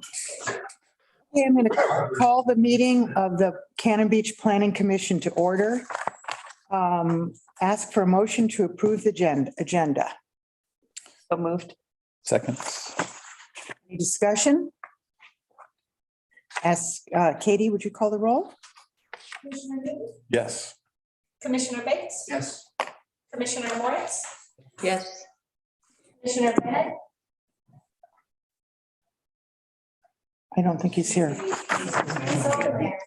Okay, I'm going to call the meeting of the Cannon Beach Planning Commission to order. Ask for a motion to approve the agenda. So moved. Second. Any discussion? Ask, Katie, would you call the roll? Commissioner Newton, Yes. Commissioner Bates, Yes. Commissioner Moritz, Yes. Commissioner Bennett, I don't think he's here. he's over there.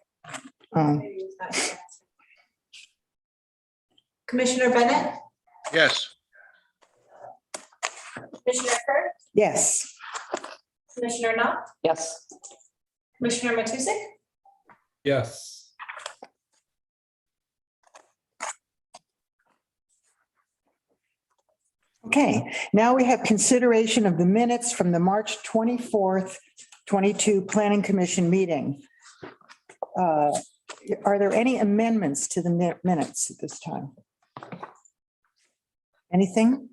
Commissioner Bennett, Yes. Commissioner Kirk, Yes. Commissioner Knopf, Yes. Commissioner Matusik, Yes. Okay, now we have consideration of the minutes from the March 24th, 22 Planning Commission meeting. Are there any amendments to the minutes at this time? Anything?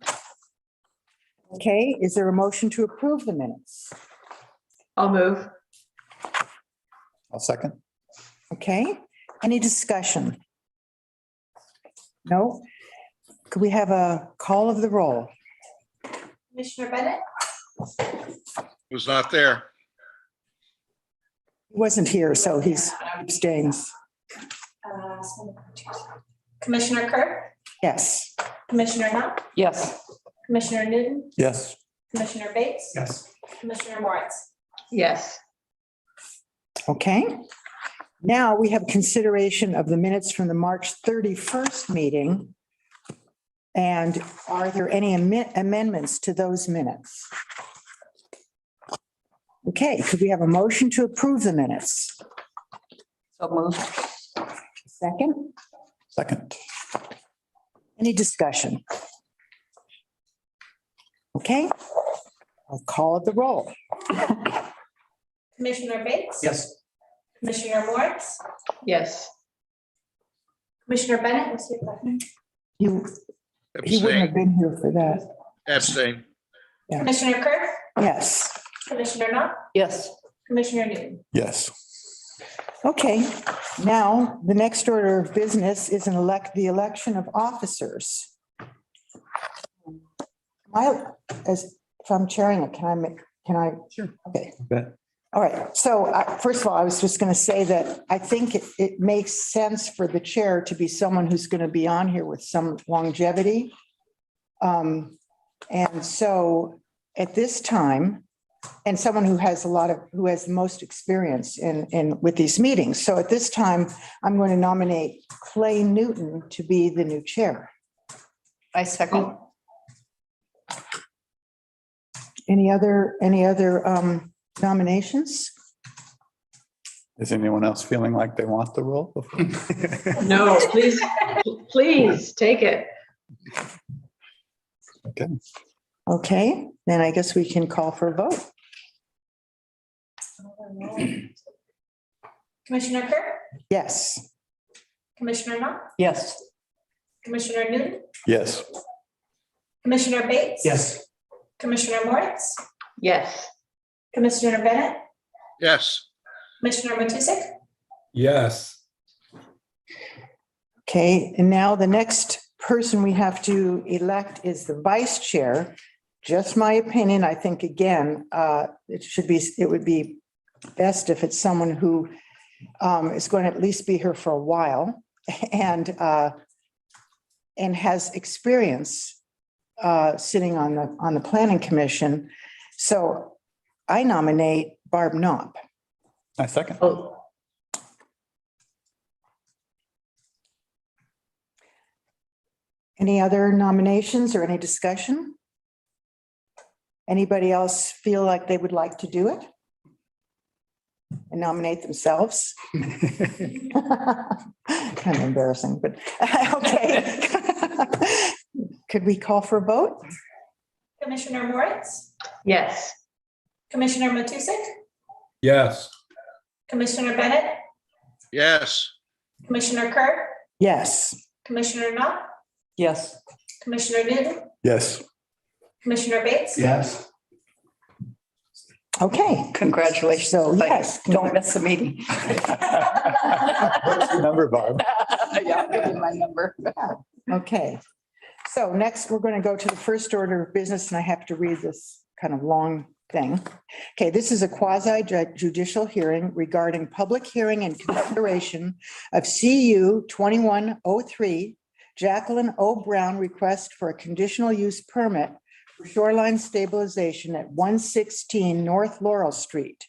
Okay, is there a motion to approve the minutes? I'll move. I'll second. Okay, any discussion? No? Could we have a call of the roll? Commissioner Bennett, Was not there. He wasn't here, so he's abstains. Commissioner Kirk, Yes. Commissioner Knopf, Yes. Commissioner Newton, Yes. Commissioner Bates, Yes. Commissioner Moritz. Yes. Okay. Now we have consideration of the minutes from the March 31st meeting. And are there any amendments to those minutes? Okay, could we have a motion to approve the minutes? So moved. Second, Second. any discussion? Okay, I'll call it the roll. Commissioner Bates. Yes. Commissioner Moritz, Yes. Commissioner Bennett, was your question? He wouldn't have Abstain. been here for that. Abstain. Commissioner Kirk, Yes. Commissioner Knopf, Yes. Commissioner Newton. Yes. Okay, now the next order of business is the election of officers. If I'm chairing it, can I? Sure. Okay, Bet. all right. So first of all, I was just going to say that I think it makes sense for the chair to be someone who's going to be on here with some longevity. And so at this time, and someone who has who has the most experience with these meetings. So at this time, I'm going to nominate Clay Newton to be the new chair. I second. Any other nominations? Is anyone else feeling like they want the role? No, please take it. Okay. Okay, then I guess we can call for a vote. Commissioner Kirk, Yes. Commissioner Knopf, Yes. Commissioner Newton, Yes. Commissioner Bates. Yes. Commissioner Moritz, Yes. Commissioner Bennett, Yes. Commissioner Matusik, Yes. Okay, and now the next person we have to elect is the vice chair. Just my opinion, I think, again, it would be best if it's someone who is going to at least be here for a while and has experience sitting on the planning commission. So I nominate Barb Knopp. I second. Oh, Any other nominations or any discussion? Anybody else feel like they would like to do it? And nominate themselves? Kind of embarrassing, but okay. Could we call for a vote? Commissioner Moritz, yes. Commissioner Matusik, Yes. Commissioner Bennett, Yes. Commissioner Kirk, Yes. Commissioner Knopf, Yes. Commissioner Newton, Yes. Commissioner Bates. Yes. Okay, Congratulations. So, Like, yes. Don't miss the meeting. What's your number, Barb? Yeah, I'll give you my number. okay. So next, we're going to go to the first order of business, and I have to read this kind of long thing. Okay, this is a quasi-judicial hearing regarding public hearing and consideration of CU 2103, Jacqueline O. Brown request for a conditional use permit for shoreline stabilization at 116 North Laurel Street.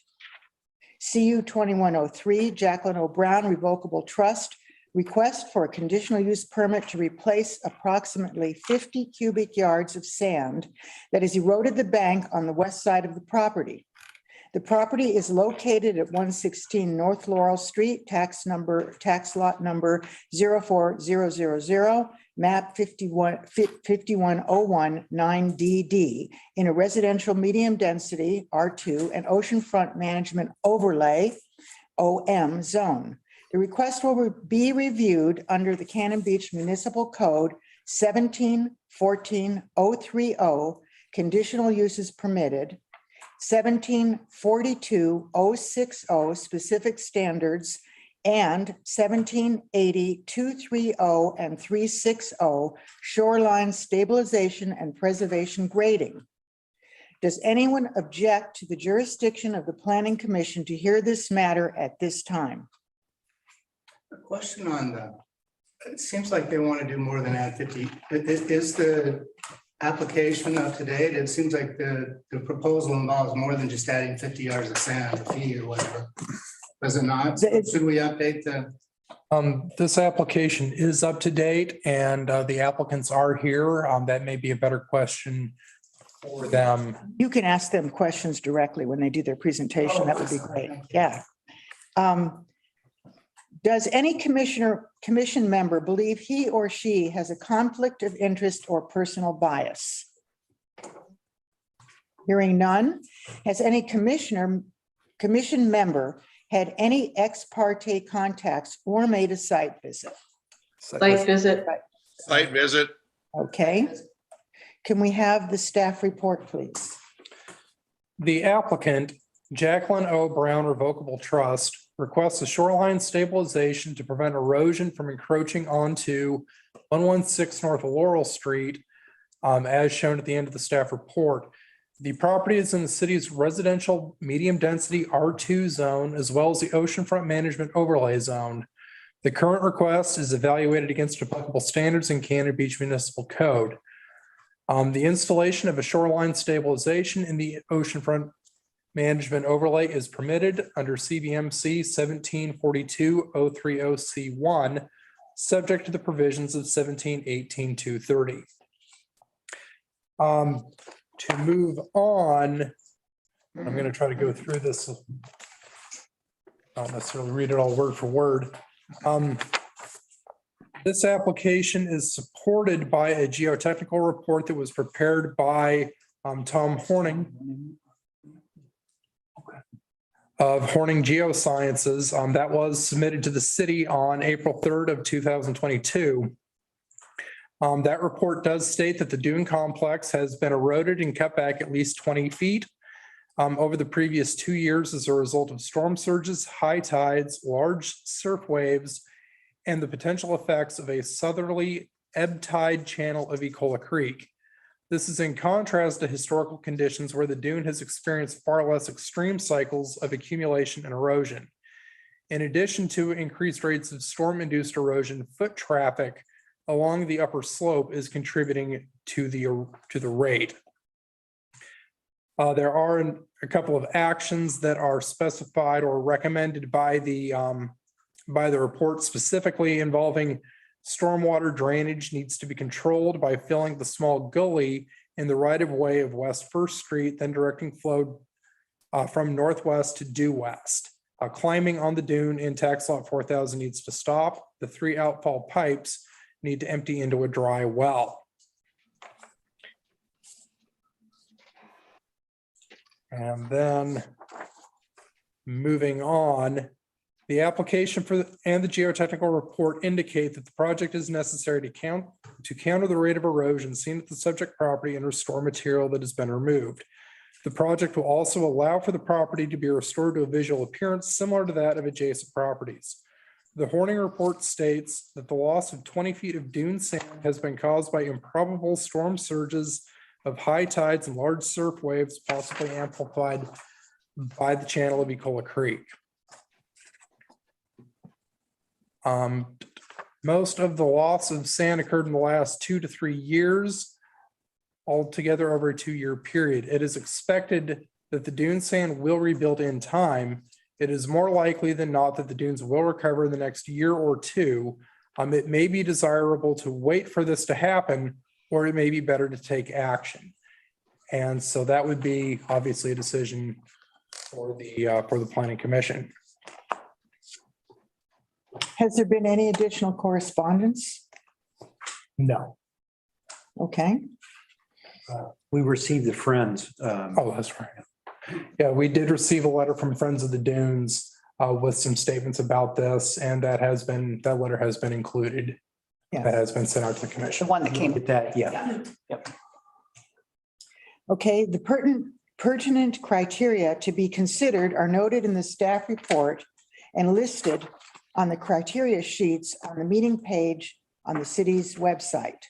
CU 2103, Jacqueline O. Brown revocable trust request for a conditional use permit to replace approximately 50 cubic yards of sand that has eroded the bank on the west side of the property. The property is located at 116 North Laurel Street, tax lot number 04000, map 51019 9DD, in a residential medium density R2 and oceanfront management overlay OM zone. The request will be reviewed under the Cannon Beach Municipal Code 17-14-030, conditional uses permitted, 17-42-060, specific standards, and 17-80-230 and 360, shoreline stabilization and preservation grading. Does anyone object to the jurisdiction of the Planning Commission to hear this matter at this time? A question on the, it seems like they want to do more than add 50. Is the application up to date? It seems like the proposal involves more than just adding 50 yards of sand, a fee or whatever. Does it not? Should we update the? This application is up to date and the applicants are here. That may be a better question for them. You can ask them questions directly when they do their presentation. That would be great. Yeah. Does any commission member believe he or she has a conflict of interest or personal bias? Hearing none. Has any commission member had any ex parte contacts or made a site visit? Site visit. Site visit. Okay. Can we have the staff report, please? The applicant, Jacqueline O. Brown Revocable Trust, requests a shoreline stabilization to prevent erosion from encroaching onto 116 North Laurel Street, as shown at the end of the staff report. The property is in the city's residential medium density R2 zone, as well as the oceanfront management overlay zone. The current request is evaluated against applicable standards in Cannon Beach Municipal Code. The installation of a shoreline stabilization in the oceanfront management overlay is permitted under CVMC 1742-030C1, subject to the provisions of 1718-230. To move on, I'm going to try to go through this. Not necessarily read it all word for word. This application is supported by a geotechnical report that was prepared by Tom Horning of Horning Geosciences. That was submitted to the city on April 3rd of 2022. That report does state that the dune complex has been eroded and cut back at least 20 feet over the previous 2 years as a result of storm surges, high tides, large surf waves, and the potential effects of a southerly ebb tide channel of Ecola Creek. This is in contrast to historical conditions where the dune has experienced far less extreme cycles of accumulation and erosion. In addition to increased rates of storm-induced erosion, foot traffic along the upper slope is contributing to the rate. There are a couple of actions that are specified or recommended by the report, specifically involving stormwater drainage needs to be controlled by filling the small gully in the right-of-way of West First Street, then directing flow from northwest to due west. Climbing on the dune in tax lot 4000 needs to stop. The 3 outfall pipes need to empty into a dry well. And then moving on, the application and the geotechnical report indicate that the project is necessary to counter the rate of erosion seen at the subject property and restore material that has been removed. The project will also allow for the property to be restored to a visual appearance similar to that of adjacent properties. The Horning report states that the loss of 20 feet of dune sand has been caused by improbable storm surges of high tides and large surf waves, possibly amplified by the channel of Ecola Creek. Most of the loss of sand occurred in the last 2 to 3 years, altogether over a 2-year period. It is expected that the dune sand will rebuild in time. It is more likely than not that the dunes will recover in the next year or two. It may be desirable to wait for this to happen, or it may be better to take action. And so that would be obviously a decision for the Planning Commission. Has there been any additional correspondence? No. Okay, We received the Friends. Oh, that's right. Yeah, we did receive a letter from Friends of the Dunes with some statements about this, and that letter has been included. Yeah. That has been sent out to the The commission. one that came. Get that, yeah. okay, the pertinent criteria to be considered are noted in the staff report and listed on the criteria sheets on the meeting page on the city's website.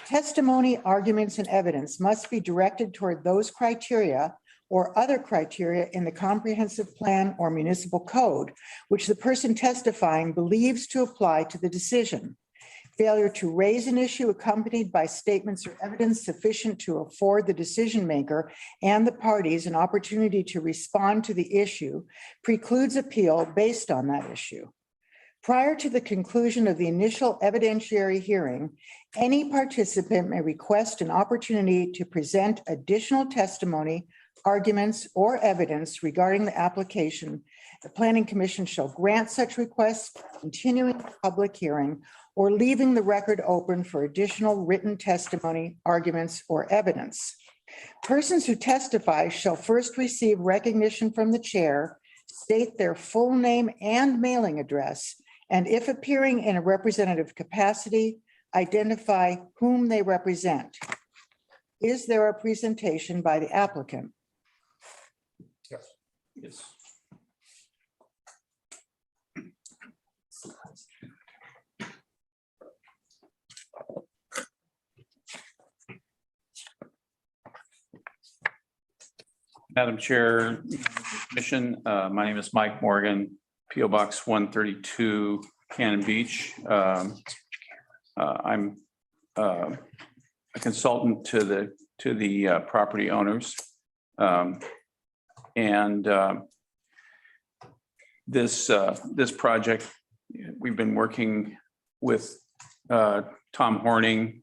Testimony, arguments, and evidence must be directed toward those criteria or other criteria in the comprehensive plan or municipal code, which the person testifying believes to apply to the decision. Failure to raise an issue accompanied by statements or evidence sufficient to afford the decision maker and the parties an opportunity to respond to the issue precludes appeal based on that issue. Prior to the conclusion of the initial evidentiary hearing, any participant may request an opportunity to present additional testimony, arguments, or evidence regarding the application. The Planning Commission shall grant such requests, continuing the public hearing, or leaving the record open for additional written testimony, arguments, or evidence. Persons who testify shall first receive recognition from the chair, state their full name and mailing address, and if appearing in a representative capacity, identify whom they represent. Is there a presentation by the applicant? Yes. Madam Chair, Commission, my name is Mike Morgan, PO Box 132, Cannon Beach. I'm a consultant to the property owners. This project, we've been working with Tom Horning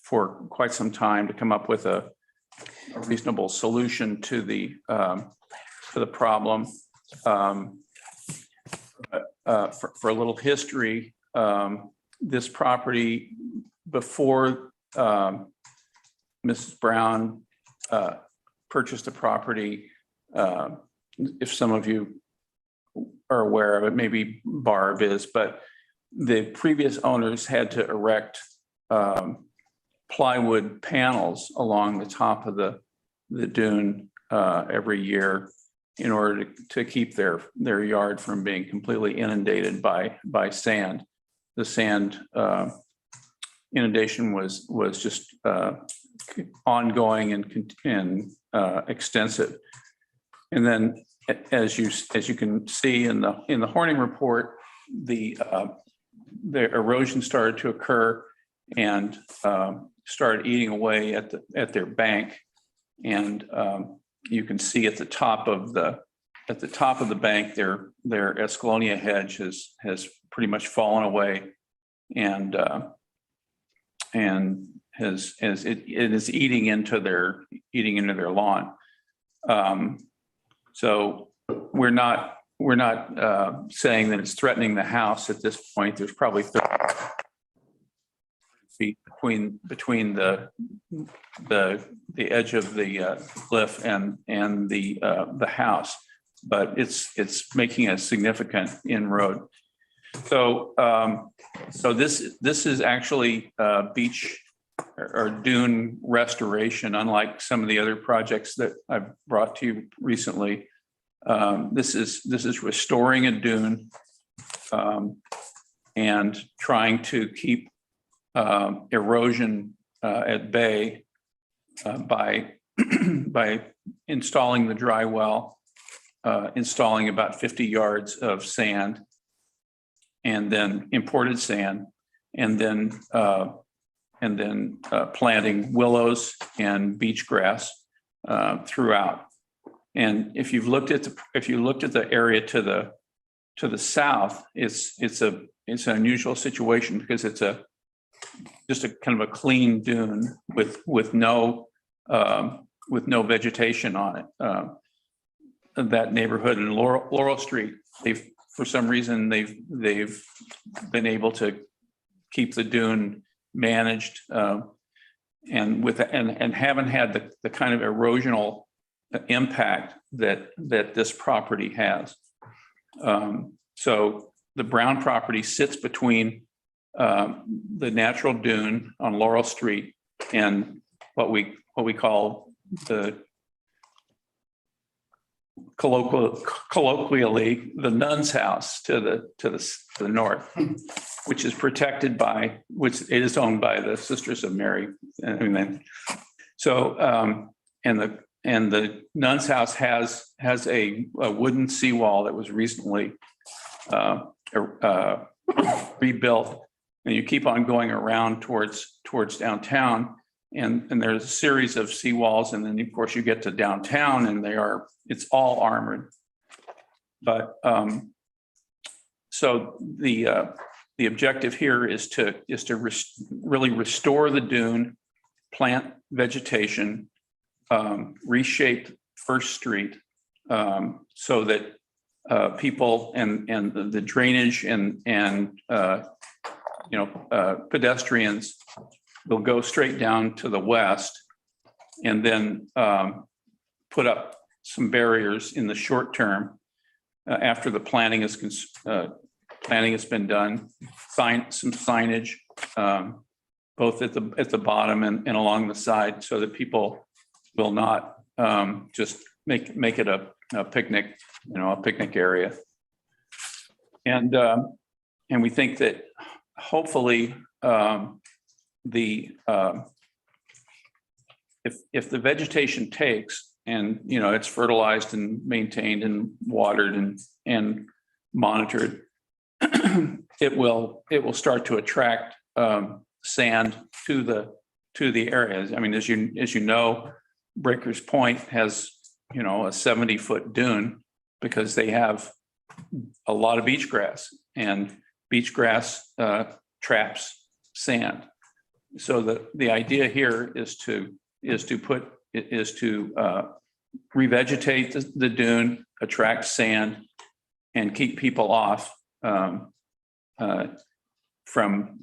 for quite some time to come up with a reasonable solution to the problem. For a little history, this property before Mrs. Brown purchased the property, if some of you are aware of it, maybe Barb is, but the previous owners had to erect plywood panels along the top of the dune every year in order to keep their yard from being completely inundated by sand. The sand inundation was just ongoing and extensive. And then, as you can see in the Horning report, the erosion started to occur and started eating away at their bank. And you can see at the top of the bank, their Escalonia hedge has pretty much fallen away, and it is eating into their lawn. So we're not saying that it's threatening the house at this point. There's probably 30 feet between the edge of the cliff and the house, but it's making a significant inroad. So this is actually beach or dune restoration, unlike some of the other projects that I've brought to you recently. This is restoring a dune and trying to keep erosion at bay by by installing the dry well, installing about 50 yards of sand, and then imported sand, and then planting willows and beach grass throughout. And if you looked at the area to the south, it's an unusual situation because it's just a kind of a clean dune with no vegetation on it. That neighborhood in Laurel Street, for some reason they've been able to keep the dune managed and haven't had the kind of erosional impact that this property has. So the Brown property sits between the natural dune on Laurel Street and what we call the colloquially the nun's house to the north, which is protected by, which it is owned by the Sisters of Mary. So and the nun's house has a wooden seawall that was recently rebuilt, and you keep on going around towards downtown, and there's a series of seawalls, and then of course you get to downtown, and it's all armored. But so the objective here is to really restore the dune, plant vegetation, reshape First Street so that people and the drainage and pedestrians will go straight down to the west, and then put up some barriers in the short term after the planning has been done. Some signage both at the bottom and along the side, so that people will not just make it a picnic, a picnic area. And we think that hopefully if the vegetation takes and it's fertilized and maintained and watered and monitored, it will start to attract sand to the areas. I mean, as you know, Breakers Point has a 70-foot dune because they have a lot of beach grass, and beach grass traps sand. So the idea here is to revegetate the dune, attract sand, and keep people off from for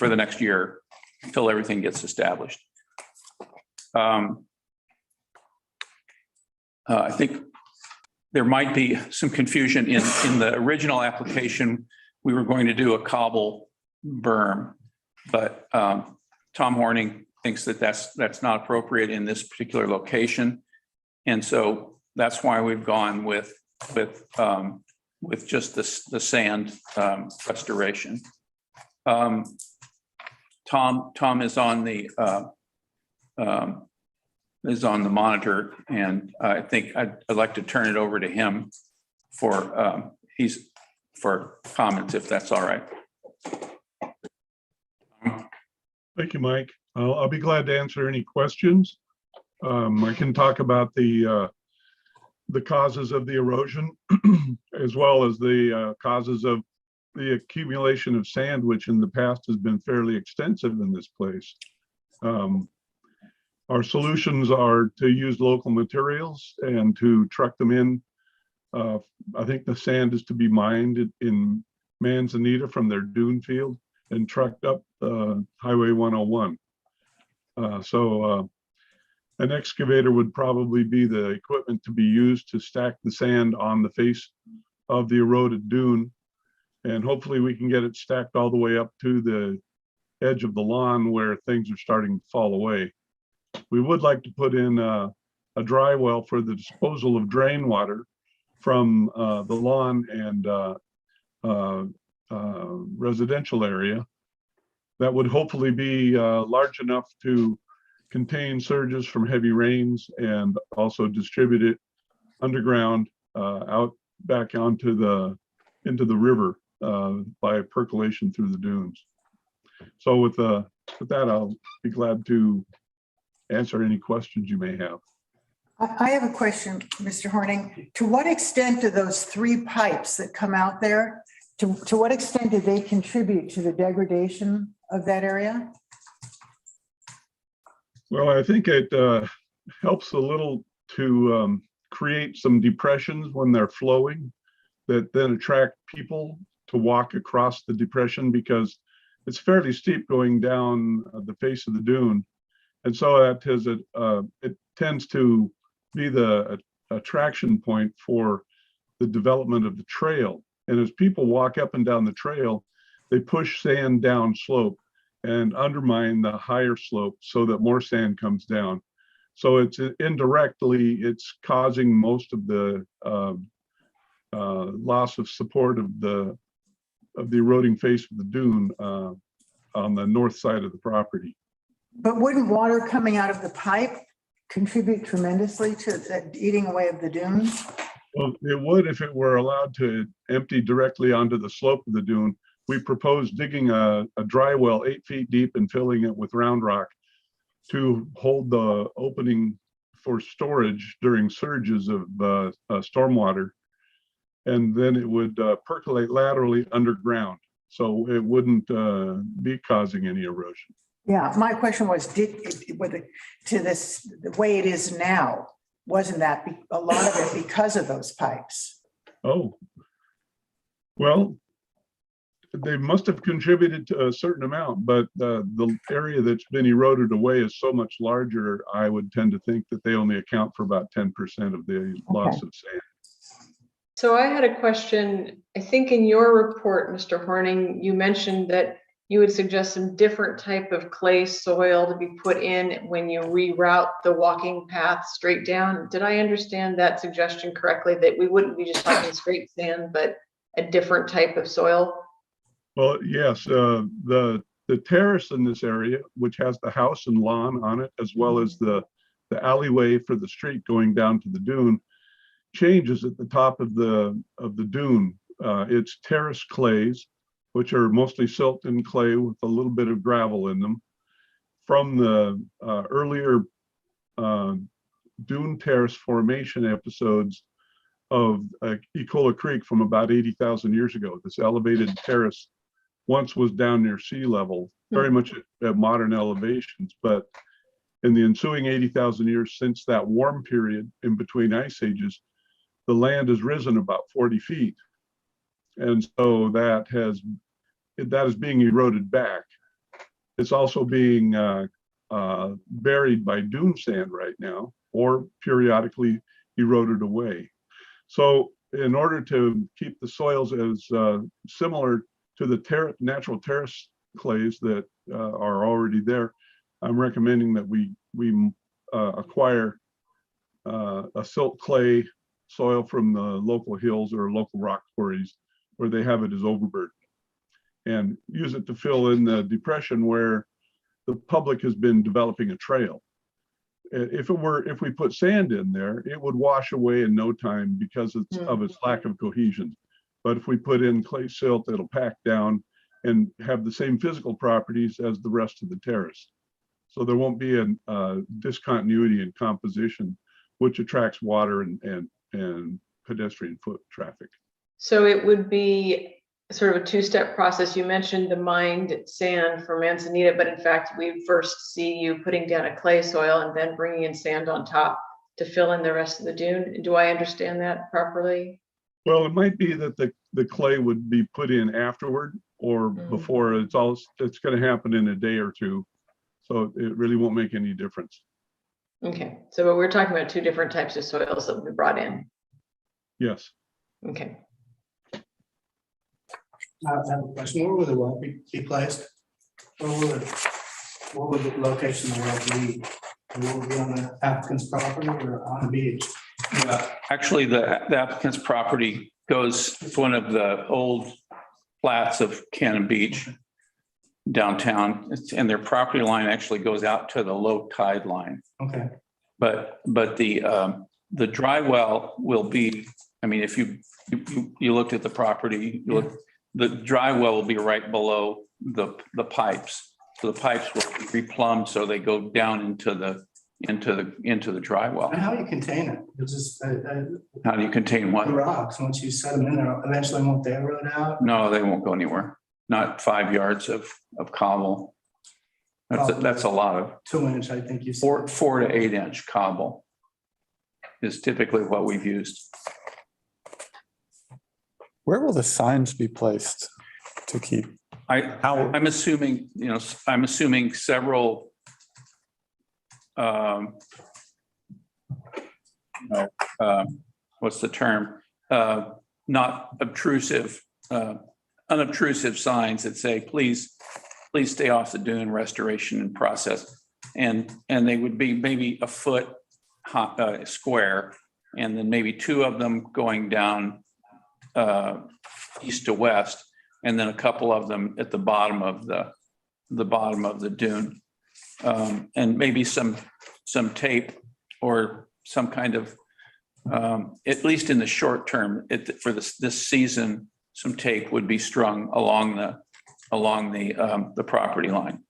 the next year until everything gets established. I think there might be some confusion in the original application. We were going to do a cobble berm, but Tom Horning thinks that that's not appropriate in this particular location, and so that's why we've gone with just the sand restoration. Tom is on the monitor, and I think I'd like to turn it over to him for comments, if that's all right. Thank you, Mike. I'll be glad to answer any questions. I can talk about the causes of the erosion as well as the causes of the accumulation of sand, which in the past has been fairly extensive in this place. Our solutions are to use local materials and to truck them in. I think the sand is to be mined in Manzanita from their dune field and trucked up Highway 101. So an excavator would probably be the equipment to be used to stack the sand on the face of the eroded dune. And hopefully we can get it stacked all the way up to the edge of the lawn where things are starting to fall away. We would like to put in a dry well for the disposal of drain water from the lawn and residential area. That would hopefully be large enough to contain surges from heavy rains and also distribute it underground out back into the river by percolation through the dunes. So with that, I'll be glad to answer any questions you may have. I have a question, Mr. Horning. To what extent do those 3 pipes that come out there, to what extent do they contribute to the degradation of that area? Well, I think it helps a little to create some depressions when they're flowing that then attract people to walk across the depression, because it's fairly steep going down the face of the dune. And so that has it tends to be the attraction point for the development of the trail. And as people walk up and down the trail, they push sand down slope and undermine the higher slope so that more sand comes down. So it's indirectly, it's causing most of the loss of support of the eroding face of the dune on the north side of the property. But wouldn't water coming out of the pipe contribute tremendously to the eating away of the dunes? Well, it would if it were allowed to empty directly onto the slope of the dune. We proposed digging a dry well 8 feet deep and filling it with round rock to hold the opening for storage during surges of stormwater. And then it would percolate laterally underground. So it wouldn't be causing any erosion. Yeah, my question was, to this, the way it is now, wasn't that a lot of it because of those pipes? Oh, well, they must have contributed to a certain amount, but the area that's been eroded away is so much larger. I would tend to think that they only account for about 10% of the loss of sand. So I had a question. I think in your report, Mr. Horning, you mentioned that you would suggest some different type of clay soil to be put in when you reroute the walking path straight down. Did I understand that suggestion correctly, that we wouldn't be just talking straight sand, but a different type of soil? Well, yes, the terrace in this area, which has the house and lawn on it, as well as the alleyway for the street going down to the dune, changes at the top of the dune. It's terrace clays, which are mostly silt and clay with a little bit of gravel in them. From the earlier dune terrace formation episodes of Ecola Creek from about 80,000 years ago, this elevated terrace once was down near sea level, very much at modern elevations, but in the ensuing 80,000 years since that warm period in between ice ages, the land has risen about 40 feet. And so that is being eroded back. It's also being buried by dune sand right now, or periodically eroded away. So in order to keep the soils as similar to the natural terrace clays that are already there, I'm recommending that we acquire a silt clay soil from the local hills or local rock quarries where they have it as overburden, and use it to fill in the depression where the public has been developing a trail. If we put sand in there, it would wash away in no time because of its lack of cohesion. But if we put in clay silt, it'll pack down and have the same physical properties as the rest of the terrace. So there won't be a discontinuity in composition, which attracts water and pedestrian foot traffic. So it would be sort of a two-step process. You mentioned the mined sand for Manzanita, but in fact, we first see you putting down a clay soil and then bringing in sand on top to fill in the rest of the dune. Do I understand that properly? Well, it might be that the clay would be put in afterward or before. It's going to happen in a day or two. So it really won't make any difference. Okay, so we're talking about two different types of soils that will be brought in. Yes. Okay. I have a question. Where will the well be placed? What would the location of the well be? Will it be on the applicant's property or on the beach? Actually, the applicant's property goes, it's one of the old flats of Cannon Beach downtown, and their property line actually goes out to the low tide line. Okay. But the dry well will be, I mean, if you looked at the property, the dry well will be right below the pipes. So the pipes will be replumbed, so they go down into the dry well. And how do you contain it? It's just, How do you contain what? the rocks, once you set them in there, eventually won't they erode out? No, they won't go anywhere. Not 5 yards of cobble. That's a lot of 2 inch, I think you said. 4 to 8 inch cobble is typically what we've used. Where will the signs be placed to keep? I'm assuming, I'm assuming several what's the term? Not obtrusive, unobtrusive signs that say, please stay off the dune restoration and process. And they would be maybe a foot square, and then maybe 2 of them going down east to west, and then a couple of them at the bottom of the dune. And maybe some tape or some kind of, at least in the short term, for this season, some tape would be strung along the property line.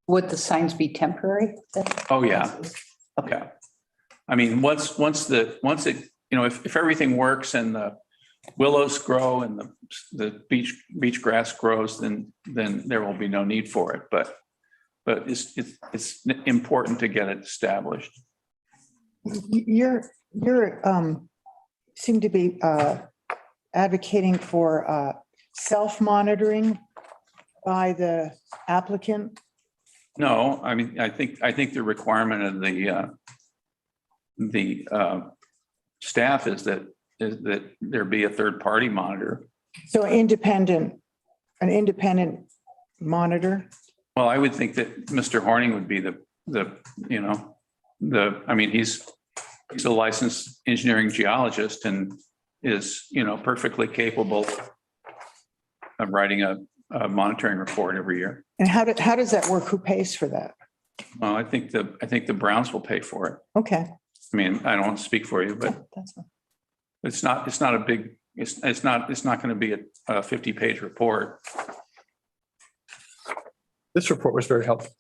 Would the signs be temporary? Oh, yeah. Okay. I mean, once it, if everything works and the willows grow and the beach grass grows, then there will be no need for it. But it's important to get it established. You're seem to be advocating for self-monitoring by the applicant. No, I mean, I think the requirement of the staff is that there be a third-party monitor. So an independent monitor. Well, I would think that Mr. Horning would be I mean, he's a licensed engineering geologist and is, perfectly capable of writing a monitoring report every year. And how does that work? Who pays for that? Well, I think the Browns will pay for it. Okay. I mean, I don't want to speak for you, but That's fine. it's not a big, it's not going to be a 50-page report. This report was very helpful.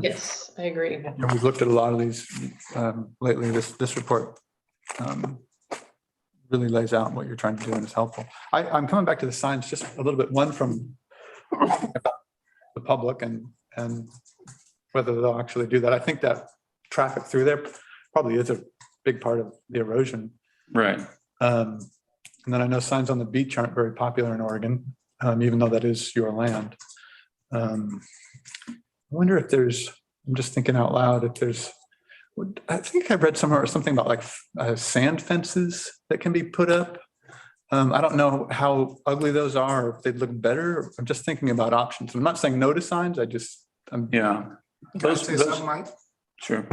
Yes, I agree. And we've looked at a lot of these lately. This report really lays out what you're trying to do and is helpful. I'm coming back to the signs just a little bit, one from the public and whether they'll actually do that. I think that traffic through there probably is a big part of the erosion. Right. And then I know signs on the beach aren't very popular in Oregon, even though that is your land. I wonder if there's, I'm just thinking out loud, if there's, I think I read somewhere something about like sand fences that can be put up. I don't know how ugly those are, or if they'd look better. I'm just thinking about options. I'm not saying no to signs. Yeah. Those, sure.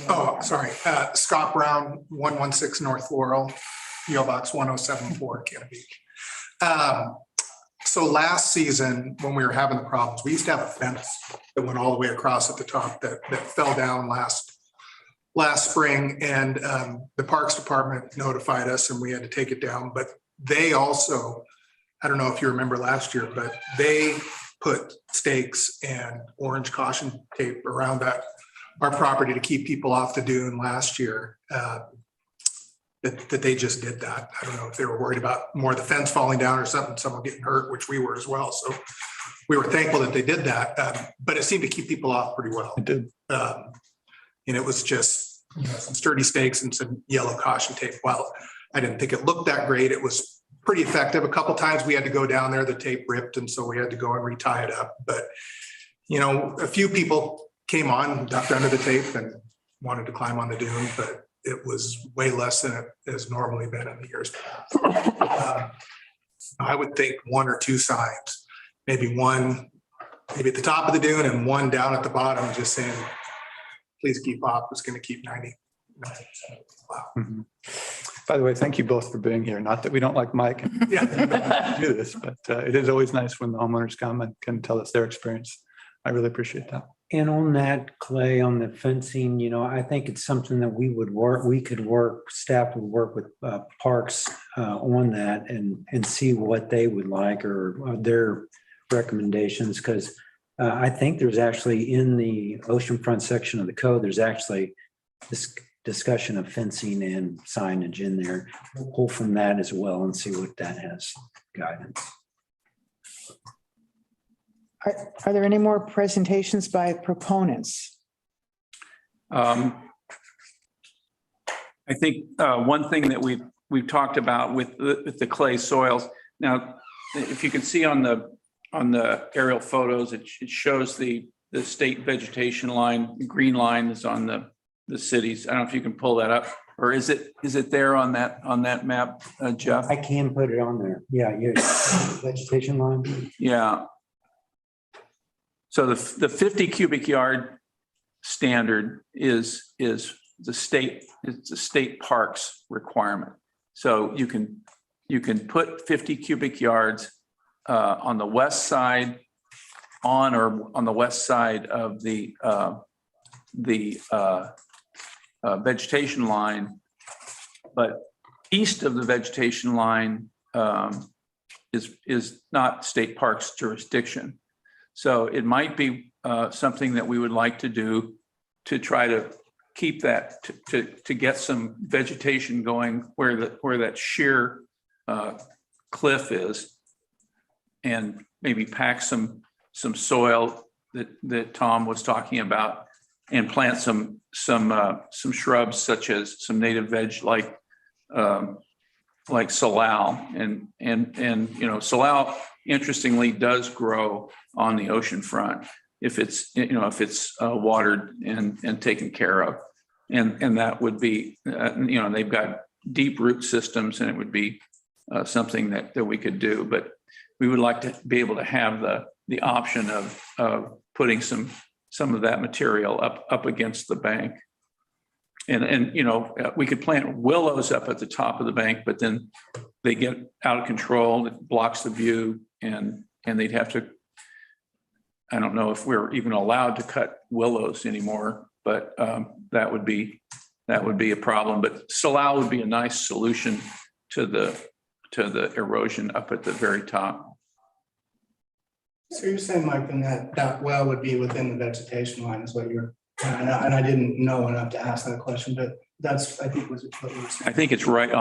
Oh, sorry. Scott Brown, 116 North Laurel, PO Box 1074, Cannon Beach. So last season, when we were having the problems, we used to have a fence that went all the way across at the top that fell down last spring, and the Parks Department notified us and we had to take it down. But they also, I don't know if you remember last year, but they put stakes and orange caution tape around our property to keep people off the dune last year. That they just did that. I don't know if they were worried about more the fence falling down or something, someone getting hurt, which we were as well. So we were thankful that they did that, but it seemed to keep people off pretty well. It did. And it was just some sturdy stakes and some yellow caution tape. Well, I didn't think it looked that great. It was pretty effective. A couple of times we had to go down there, the tape ripped, and so we had to go and retie it up. But, a few people came on, ducked under the tape and wanted to climb on the dune, but it was way less than it has normally been in the years past. I would think 1 or 2 signs, maybe one, maybe at the top of the dune and one down at the bottom, just saying, please keep up, it's gonna keep 90. Wow. Mhm. By the way, thank you both for being here. Not that we don't like Mike and Yeah. do this, but it is always nice when the homeowners come and can tell us their experience. I really appreciate that. And on that, Clay, on the fencing, I think it's something that we could work, staff would work with Parks on that and see what they would like or their recommendations. Because I think there's actually in the oceanfront section of the code, there's actually this discussion of fencing and signage in there. We'll pull from that as well and see what that has guidance. Are there any more presentations by proponents? I think one thing that we've talked about with the clay soils. Now, if you can see on the aerial photos, it shows the state vegetation line. The green line is on the cities. I don't know if you can pull that up, or is it there on that map, Jeff? I can put it on there. Yeah, vegetation line. Yeah. So the 50 cubic yard standard is the state parks requirement. So you can put 50 cubic yards on the west side or on the west side of the vegetation line, but east of the vegetation line is not state parks jurisdiction. So it might be something that we would like to do to try to keep that, to get some vegetation going where that sheer cliff is, and maybe pack some soil that Tom was talking about, and plant some shrubs such as some native veg like salal, and salal interestingly does grow on the ocean front if it's watered and taken care of, and that would be they've got deep root systems, and it would be something that we could do. But we would like to be able to have the option of putting some of that material up against the bank. And we could plant willows up at the top of the bank, but then they get out of control. It blocks the view, and they'd have to, I don't know if we're even allowed to cut willows anymore, but that would be a problem. But salal would be a nice solution to the erosion up at the very top. So you're saying, Mike, then that well would be within the vegetation line is what you're, and I didn't know enough to ask that question, but that's, I think was what you were saying. I think it's right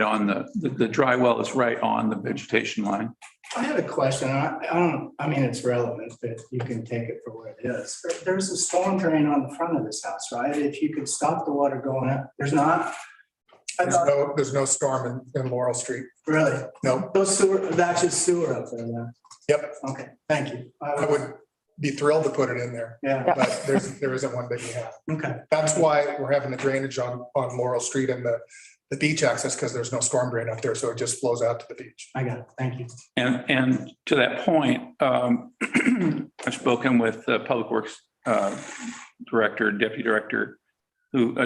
on the dry well is right on the vegetation line. I had a question. I mean, it's relevant, but you can take it for what it is. There's a storm drain on the front of this house, right? If you could stop the water going up, there's not. There's no storm in Laurel Street. Really? No. Those sewer, that's just sewer up there then? Yep. Okay, thank you. I would be thrilled to put it in there, Yeah, but there isn't one that we have. okay. That's why we're having the drainage on Laurel Street and the beach access, because there's no storm drain up there, so it just flows out to the beach. I got it. Thank you. And to that point, I've spoken with the Public Works Director, Deputy Director,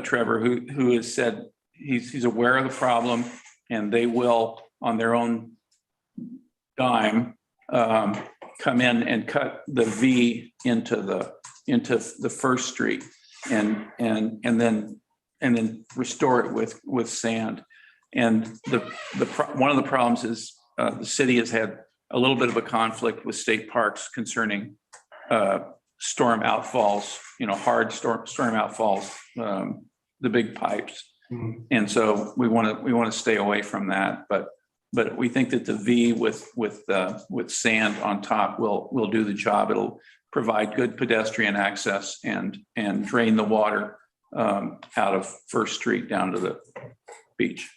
Trevor, who has said he's aware of the problem, and they will, on their own dime, come in and cut the V into the first street and then restore it with sand. And one of the problems is the city has had a little bit of a conflict with state parks concerning storm outfalls, hard storm outfalls, the big pipes. Mhm. And so we want to stay away from that, but we think that the V with sand on top will do the job. It'll provide good pedestrian access and drain the water out of First Street down to the beach.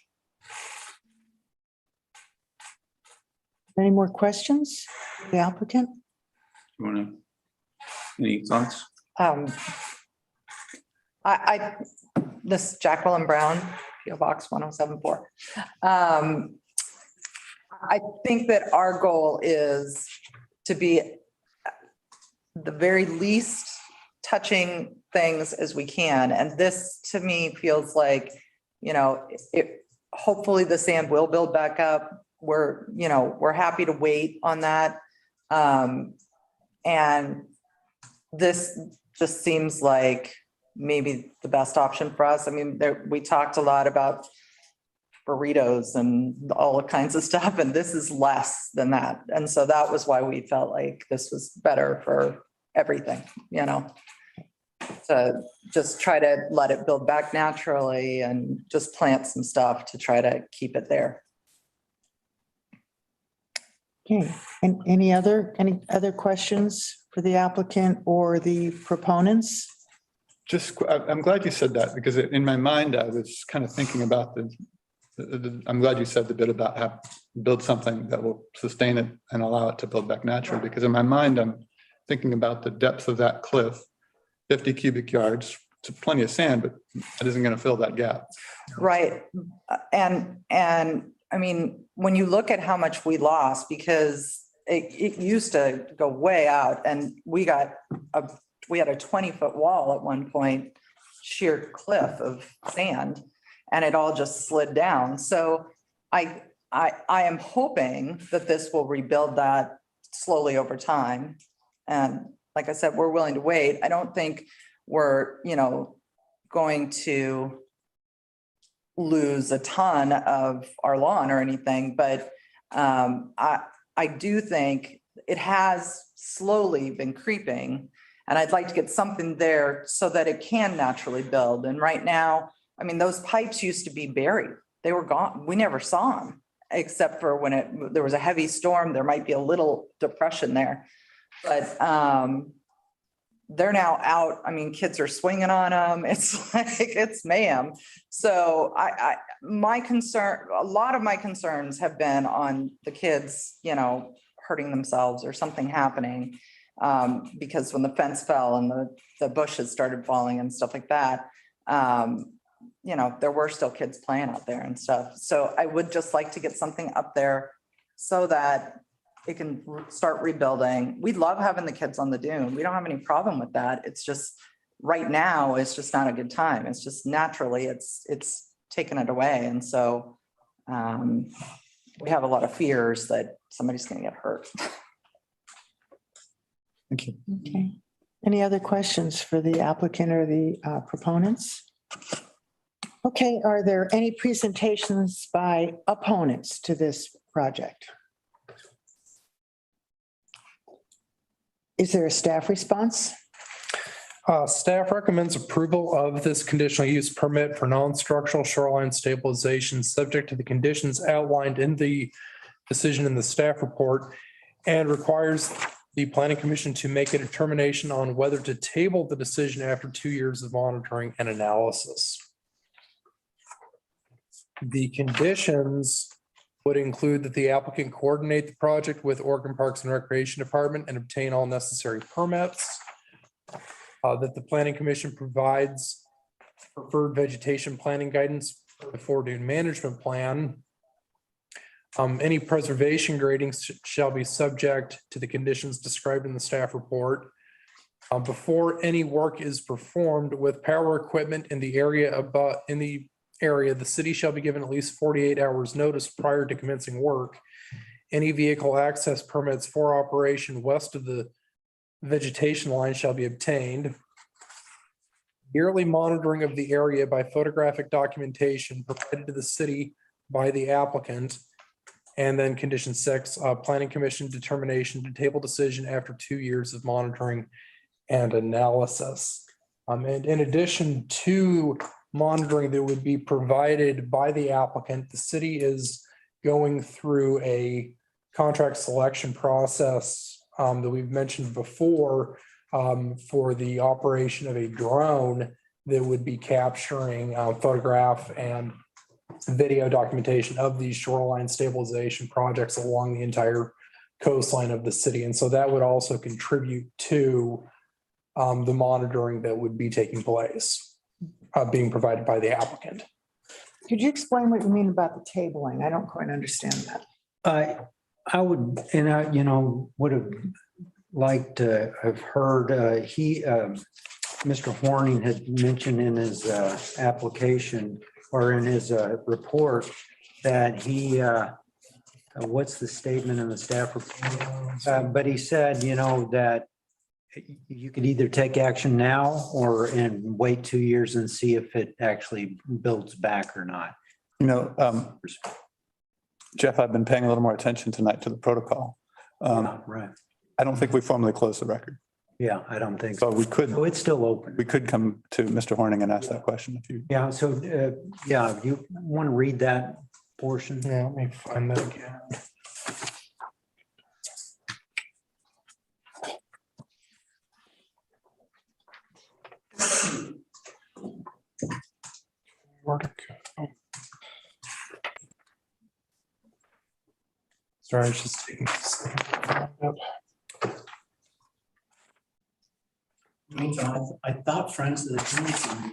Any more questions? The applicant? You want to, any thoughts? This is Jacqueline Brown, PO Box 1074. I think that our goal is to be the very least touching things as we can. And this, to me, feels like, hopefully the sand will build back up. We're happy to wait on that. And this just seems like maybe the best option for us. I mean, we talked a lot about burritos and all kinds of stuff, and this is less than that. And so that was why we felt like this was better for everything, to just try to let it build back naturally and just plant some stuff to try to keep it there. Okay, and any other questions for the applicant or the proponents? I'm glad you said that, because in my mind, I was kind of thinking about I'm glad you said the bit about how build something that will sustain it and allow it to build back naturally, because in my mind, I'm thinking about the depth of that cliff, 50 cubic yards. It's plenty of sand, but it isn't going to fill that gap. Right. And I mean, when you look at how much we lost, because it used to go way out, and we had a 20-foot wall at one point, sheer cliff of sand, and it all just slid down. So I am hoping that this will rebuild that slowly over time. And like I said, we're willing to wait. I don't think we're, going to lose a ton of our lawn or anything, but I do think it has slowly been creeping, and I'd like to get something there so that it can naturally build. And right now, I mean, those pipes used to be buried. They were gone. We never saw them, except for when there was a heavy storm. There might be a little depression there, but they're now out. I mean, kids are swinging on them. It's like, it's mayhem. So a lot of my concerns have been on the kids, hurting themselves or something happening. Because when the fence fell and the bushes started falling and stuff like that, there were still kids playing out there and stuff. So I would just like to get something up there so that it can start rebuilding. We love having the kids on the dune. We don't have any problem with that. It's just right now, it's just not a good time. It's just naturally, it's taken it away. And so we have a lot of fears that somebody's going to get hurt. Thank you. Okay. Any other questions for the applicant or the proponents? Okay, are there any presentations by opponents to this project? Is there a staff response? Staff recommends approval of this conditional use permit for non-structural shoreline stabilization, subject to the conditions outlined in the decision in the staff report, and requires the planning commission to make a determination on whether to table the decision after 2 years of monitoring and analysis. The conditions would include that the applicant coordinate the project with Oregon Parks and Recreation Department and obtain all necessary permits. That the planning commission provides preferred vegetation planning guidance for dune management plan. Any preservation grading shall be subject to the conditions described in the staff report. Before any work is performed with power equipment in the area, the city shall be given at least 48 hours notice prior to commencing work. Any vehicle access permits for operation west of the vegetation line shall be obtained. Yearly monitoring of the area by photographic documentation provided to the city by the applicant. And then condition 6, planning commission determination to table decision after 2 years of monitoring and analysis. And in addition to monitoring that would be provided by the applicant, the city is going through a contract selection process that we've mentioned before for the operation of a drone that would be capturing photograph and video documentation of these shoreline stabilization projects along the entire coastline of the city. And so that would also contribute to the monitoring that would be taking place, being provided by the applicant. Could you explain what you mean about the tabling? I don't quite understand that. I would, and I, would have liked to have heard, Mr. Horning had mentioned in his application or in his report that he, what's the statement in the staff report? But he said, that you could either take action now and wait 2 years and see if it actually builds back or not. Jeff, I've been paying a little more attention tonight to the protocol. Right. I don't think we formally closed the record. Yeah, I don't think so. So we could, Oh, it's still open. we could come to Mr. Horning and ask that question if you. Yeah, so, you want to read that portion? Yeah, let me find that again. Sorry, it's just taking. I thought Friends of the Community.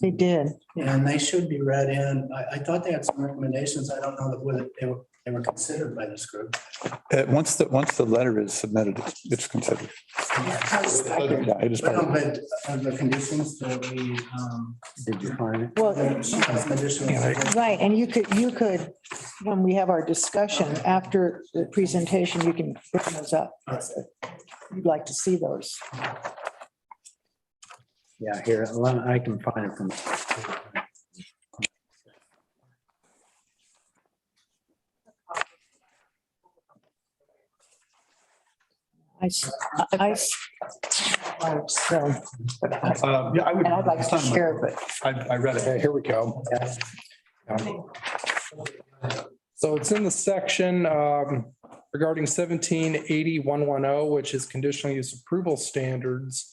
They did. And they should be read in. I thought they had some recommendations. I don't know that whether they were considered by this group. Once the letter is submitted, it's considered. Yeah, it is part of it. But the conditions that we. Did you find it? Well, Conditions. right, and you could, when we have our discussion after the presentation, you can bring those up. You'd like to see those. Yeah, here, I can find it from. So, Yeah, I would. and I'd like to share, but I read it. Hey, here we go. So it's in the section regarding 1780-110, which is conditional use approval standards.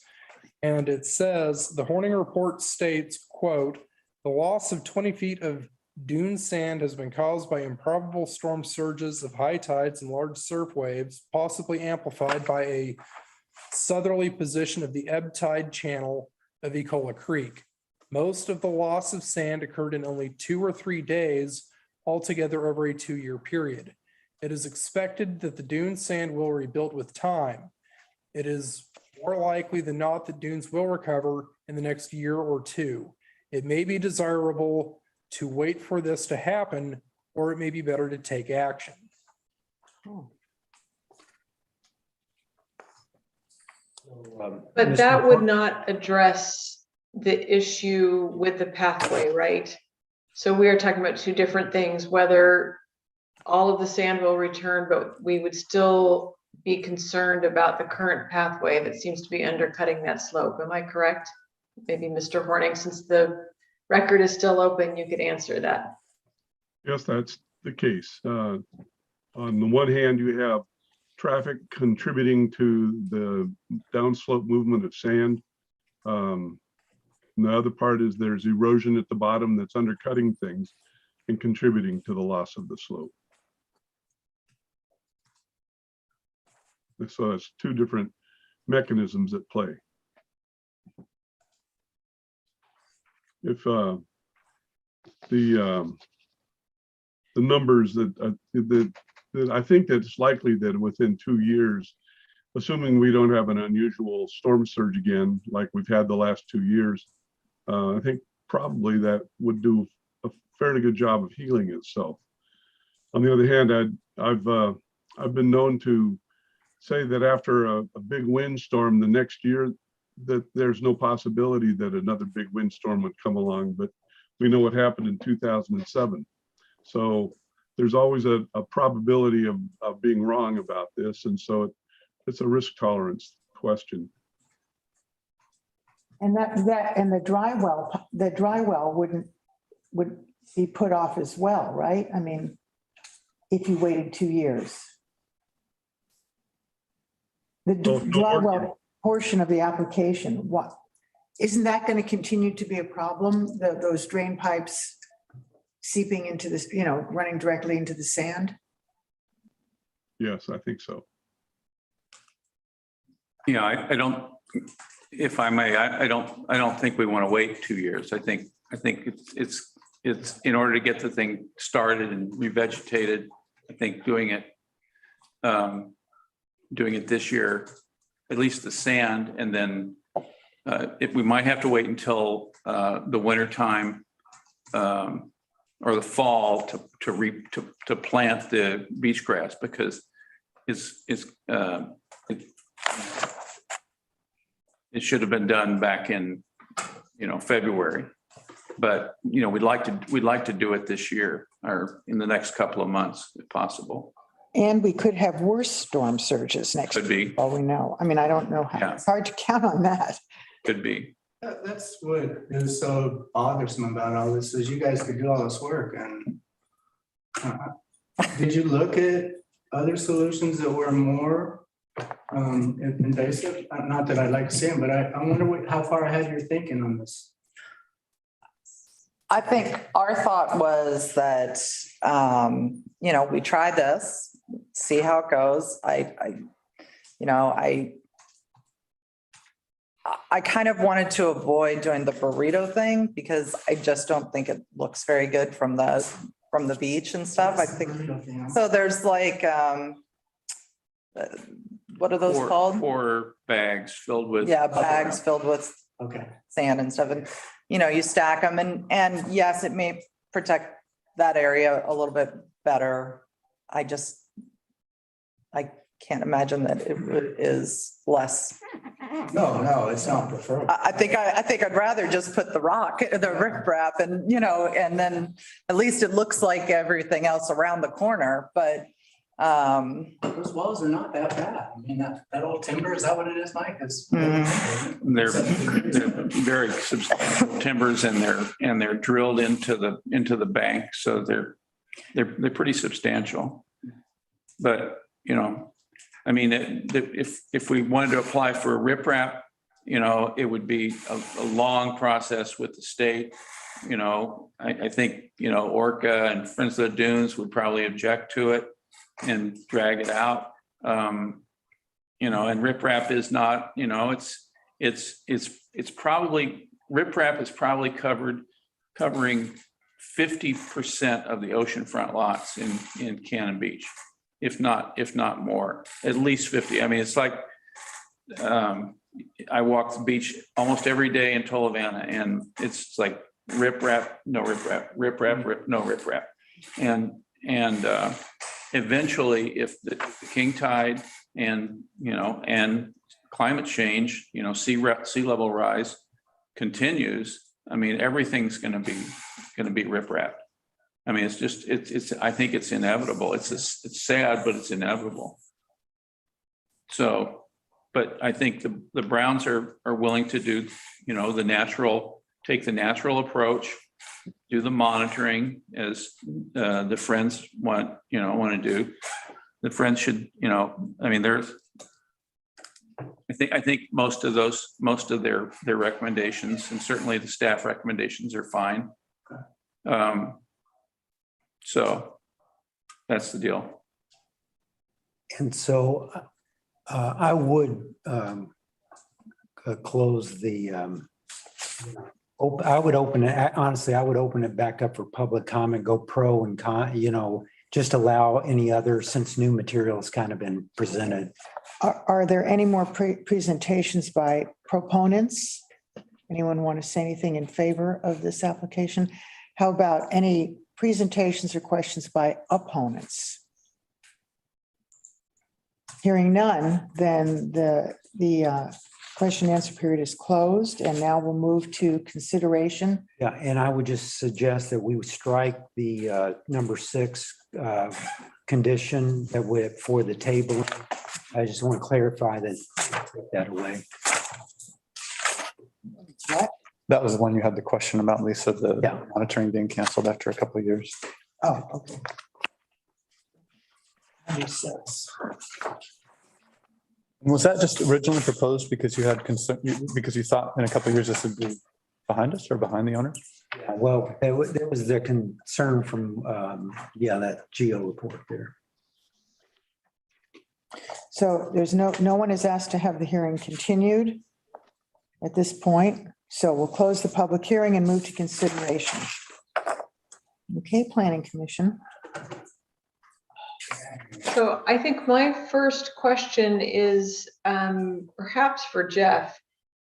And it says, the Horning report states, quote, "The loss of 20 feet of dune sand has been caused by improbable storm surges of high tides and large surf waves, possibly amplified by a southerly position of the ebb tide channel of Ecola Creek. Most of the loss of sand occurred in only 2 or 3 days, altogether over a 2-year period. It is expected that the dune sand will rebuild with time. It is more likely than not that dunes will recover in the next year or 2. It may be desirable to wait for this to happen, or it may be better to take action." But that would not address the issue with the pathway, right? So we are talking about 2 different things, whether all of the sand will return, but we would still be concerned about the current pathway that seems to be undercutting that slope. Am I correct? Maybe Mr. Horning, since the record is still open, you could answer that. Yes, that's the case. On the one hand, you have traffic contributing to the downslope movement of sand. And the other part is there's erosion at the bottom that's undercutting things and contributing to the loss of the slope. So it's 2 different mechanisms at play. If the numbers that I think that it's likely that within 2 years, assuming we don't have an unusual storm surge again, like we've had the last 2 years, I think probably that would do a fairly good job of healing itself. On the other hand, I've been known to say that after a big windstorm the next year, that there's no possibility that another big windstorm would come along, but we know what happened in 2007. So there's always a probability of being wrong about this. And so it's a risk tolerance question. and the dry well would be put off as well, right? I mean, if you waited 2 years. The dry well portion of the application, what, isn't that going to continue to be a problem? Those drain pipes seeping into this, running directly into the sand? Yes, I think so. Yeah, I don't, if I may, I don't think we want to wait 2 years. I think it's in order to get the thing started and revegetated, I think doing it doing it this year, at least the sand, and then we might have to wait until the winter time or the fall to plant the beach grass, because it should have been done back in, February. But, we'd like to do it this year or in the next couple of months if possible. And we could have worse storm surges next Could year. be, All we know. I mean, I don't know how, Yeah. it's hard to count on that. could be. That's what is so bothersome about all this, is you guys could do all this work and did you look at other solutions that were more invasive? Not that I'd like to see them, but I wonder how far ahead you're thinking on this. I think our thought was that, we try this, see how it goes. I kind of wanted to avoid doing the burrito thing because I just don't think it looks very good from the beach and stuff. I think, so there's like, what are those called? Or bags filled with. Yeah, bags filled with Okay. sand and stuff. And, you stack them and yes, it may protect that area a little bit better. I can't imagine that it is less. No, it's not preferable. I think I'd rather just put the riprap and, and then at least it looks like everything else around the corner, but Those walls are not that bad. I mean, that old timber, is that what it is, Mike? They're very substantial timbers and they're drilled into the bank. So they're pretty substantial. But, I mean, if we wanted to apply for a riprap, it would be a long process with the state. I think, Orca and Friends of the Dunes would probably object to it and drag it out. And riprap is not, it's probably, riprap is probably covering 50% of the oceanfront lots in Cannon Beach, if not more, at least 50. I mean, it's like, I walk the beach almost every day in Tolovana, and it's like riprap, no riprap, no riprap. And eventually, if the king tide and climate change, sea level rise continues, I mean, everything's going to be riprap. I mean, I think it's inevitable. It's sad, but it's inevitable. So, but I think the Browns are willing to do, take the natural approach, do the monitoring as the Friends want to do. The Friends should, I mean, I think most of their recommendations, and certainly the staff recommendations, are fine. So that's the deal. And so I would close the, I would open it, honestly, I would open it back up for public comment, go pro and con, just allow any other, since new material has kind of been presented. Are there any more presentations by proponents? Anyone want to say anything in favor of this application? How about any presentations or questions by opponents? Hearing none, then the question and answer period is closed, and now we'll move to consideration. Yeah, and I would just suggest that we would strike the number 6 condition for the table. I just want to clarify that, take that away. That was the one you had the question about, Lisa, the monitoring being canceled after a couple of years. Oh, okay. Number 6. Was that just originally proposed because you had concern, because you thought in a couple of years this would be behind us or behind the owner? Yeah, well, there was the concern from, that geo report there. So there's no one is asked to have the hearing continued at this point. So we'll close the public hearing and move to consideration. Okay, Planning Commission. So I think my first question is perhaps for Jeff.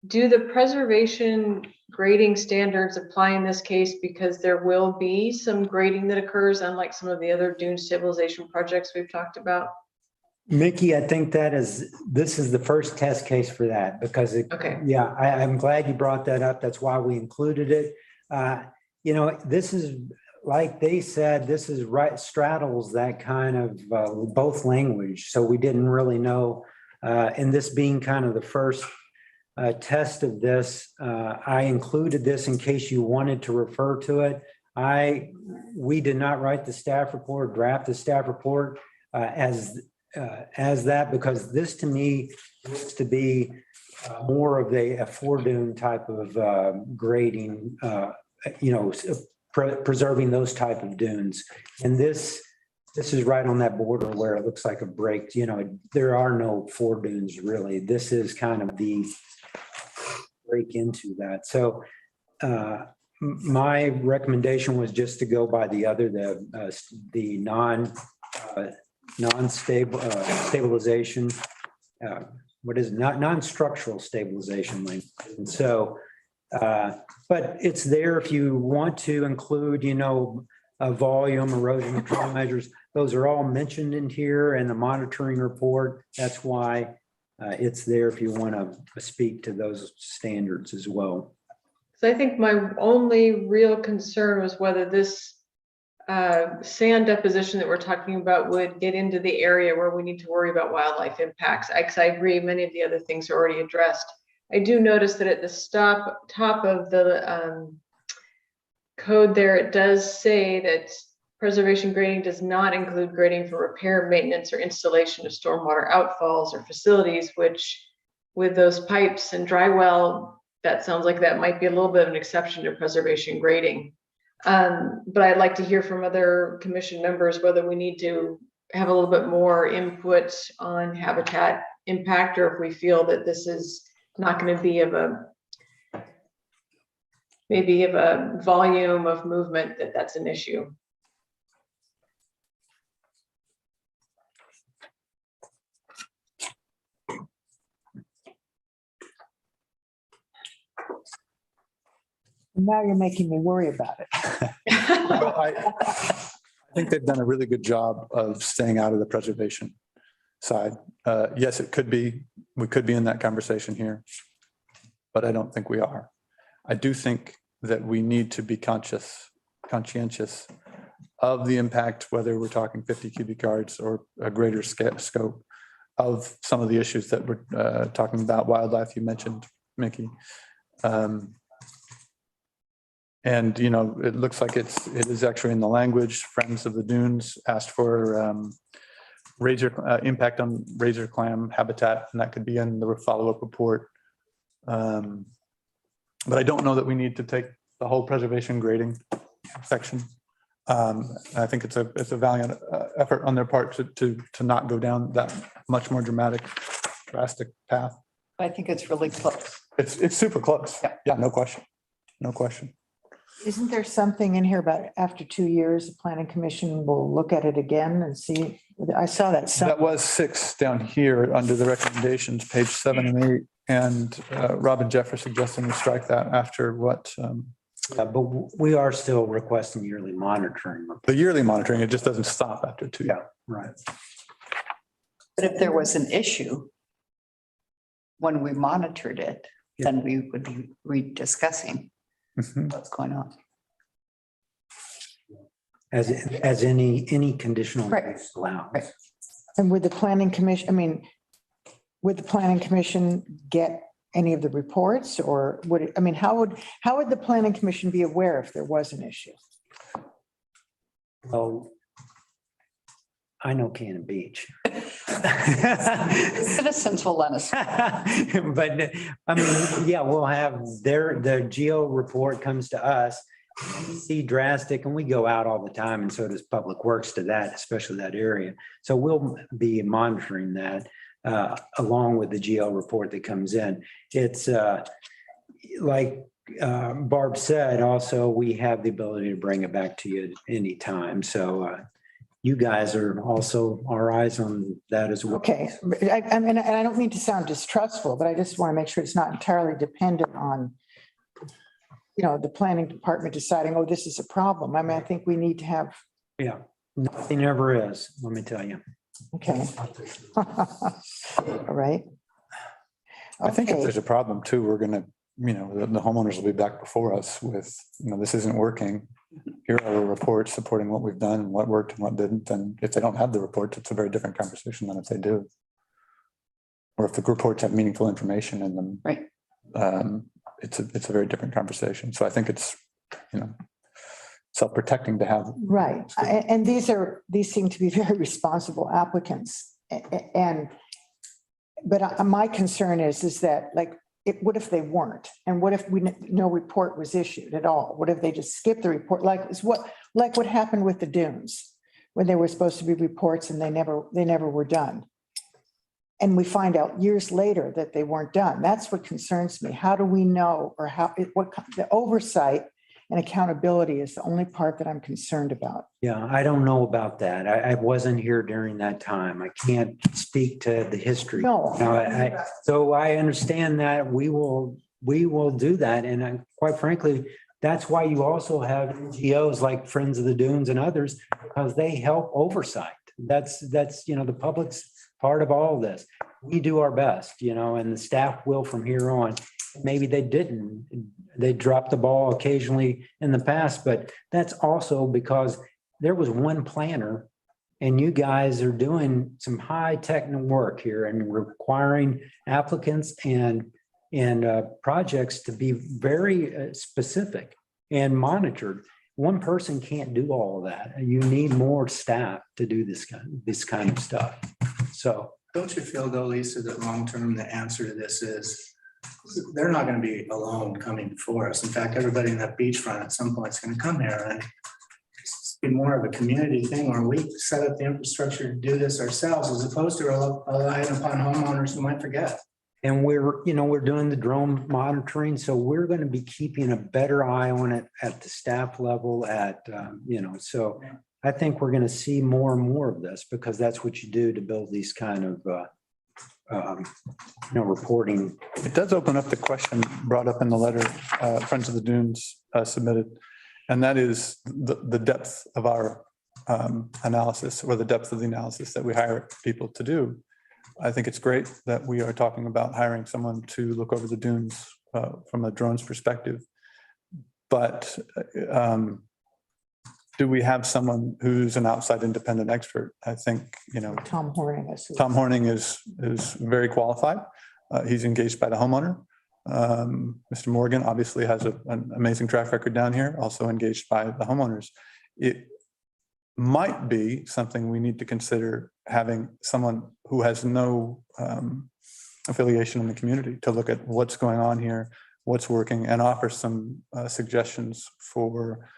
Do the preservation grading standards apply in this case because there will be some grading that occurs unlike some of the other dune stabilization projects we've talked about? Mickey, I think this is the first test case for that because Okay. yeah, I'm glad you brought that up. That's why we included it. This is, like they said, this is right, straddles that kind of both language. So we didn't really know, and this being kind of the first test of this, I included this in case you wanted to refer to it. We did not write the staff report, draft the staff report as that, because this to me looks to be more of a foredune type of grading, preserving those type of dunes. And this is right on that border where it looks like a break. There are no foredunes really. This is kind of the break into that. So my recommendation was just to go by the other, the non-stable stabilization. What is it? Non-structural stabilization link. And so, but it's there if you want to include, a volume, erosion control measures. Those are all mentioned in here and the monitoring report. That's why it's there if you want to speak to those standards as well. So I think my only real concern was whether this sand deposition that we're talking about would get into the area where we need to worry about wildlife impacts. I agree, many of the other things are already addressed. I do notice that at the top of the code there, it does say that preservation grading does not include grading for repair, maintenance, or installation of stormwater outfalls or facilities, which with those pipes and dry well, that sounds like that might be a little bit of an exception to preservation grading. But I'd like to hear from other commission members whether we need to have a little bit more input on habitat impact, or if we feel that this is not going to be maybe of a volume of movement that's an issue. Now you're making me worry about it. Well, I think they've done a really good job of staying out of the preservation side. Yes, we could be in that conversation here, but I don't think we are. I do think that we need to be conscientious of the impact, whether we're talking 50 cubic yards or a greater scope of some of the issues that we're talking about. Wildlife, you mentioned, Mickey. And, it looks like it is actually in the language. Friends of the Dunes asked for impact on razor clam habitat, and that could be in the follow-up report. But I don't know that we need to take the whole preservation grading section. I think it's a valiant effort on their part to not go down that much more drastic path. I think it's really close. It's super close. Yeah, no question. No question. Isn't there something in here about after 2 years, the planning commission will look at it again and see? I saw that. That was 6 down here under the recommendations, page 7 and 8. And Rob and Jeff are suggesting we strike that after what? But we are still requesting yearly monitoring. The yearly monitoring, it just doesn't stop after 2 years. Right. But if there was an issue when we monitored it, then we would be rediscussing what's going on. As any conditional Right. use allows. Right. And would the planning commission, would the planning commission get any of the reports, or how would the planning commission be aware if there was an issue? Well, I know Cannon Beach. Citizens will let us. But yeah, we'll have the geo report comes to us. We see drastic, and we go out all the time, and so does Public Works to that, especially that area. So we'll be monitoring that along with the geo report that comes in. It's like Barb said, also, we have the ability to bring it back to you at any time. So you guys are also our eyes on that as well. Okay, I mean, and I don't mean to sound distrustful, but I just want to make sure it's not entirely dependent on, the planning department deciding, oh, this is a problem. I mean, I think we need to have, Yeah, nothing ever is, let me tell you. okay. All right. I think if Okay. there's a problem too, we're gonna, the homeowners will be back before us with, this isn't working. Here are the reports supporting what we've done and what worked and what didn't. And if they don't have the reports, it's a very different conversation than if they do. Or if the reports have meaningful information in them. Right. It's a very different conversation. So I think it's, self-protecting to have. Right. And these seem to be very responsible applicants. But my concern is that what if they weren't? And what if no report was issued at all? What if they just skipped the report? Like what happened with the dunes when there were supposed to be reports and they never were done. And we find out years later that they weren't done. That's what concerns me. How do we know, or the oversight and accountability is the only part that I'm concerned about. Yeah, I don't know about that. I wasn't here during that time. I can't speak to the history. No. So I understand that we will do that. And quite frankly, that's why you also have NGOs like Friends of the Dunes and others, because they help oversight. That's the public's part of all of this. We do our best, and the staff will from here on. Maybe they didn't. They dropped the ball occasionally in the past, but that's also because there was one planner and you guys are doing some high technical work here and requiring applicants and projects to be very specific and monitored. One person can't do all of that. You need more staff to do this kind of stuff. So Don't you feel though, Lisa, that long-term, the answer to this is they're not going to be alone coming before us. In fact, everybody in that beachfront at some point is going to come here, and it's be more of a community thing where we set up the infrastructure to do this ourselves as opposed to relying upon homeowners who might forget. and we're doing the drone monitoring, so we're going to be keeping a better eye on it at the staff level so I think we're going to see more and more of this because that's what you do to build these kind of reporting. It does open up the question brought up in the letter Friends of the Dunes submitted, and that is the depth of our analysis, or the depth of the analysis that we hire people to do. I think it's great that we are talking about hiring someone to look over the dunes from a drone's perspective. But do we have someone who's an outside independent expert? I think, Tom Horning. Tom Horning is very qualified. He's engaged by the homeowner. Mr. Morgan obviously has an amazing track record down here, also engaged by the homeowners. It might be something we need to consider, having someone who has no affiliation in the community to look at what's going on here, what's working, and offer some suggestions for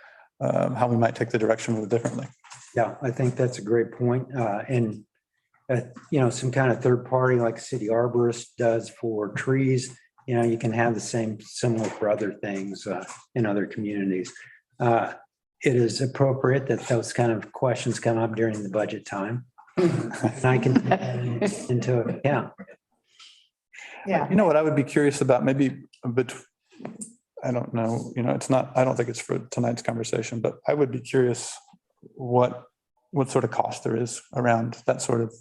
how we might take the direction a little differently. Yeah, I think that's a great point. Some kind of third party like city arborist does for trees, you can have the similar for other things in other communities. It is appropriate that those kind of questions come up during the budget time. And I can into account. Yeah. What I would be curious about, maybe I don't know, I don't think it's for tonight's conversation, but I would be curious what sort of cost there is around that sort of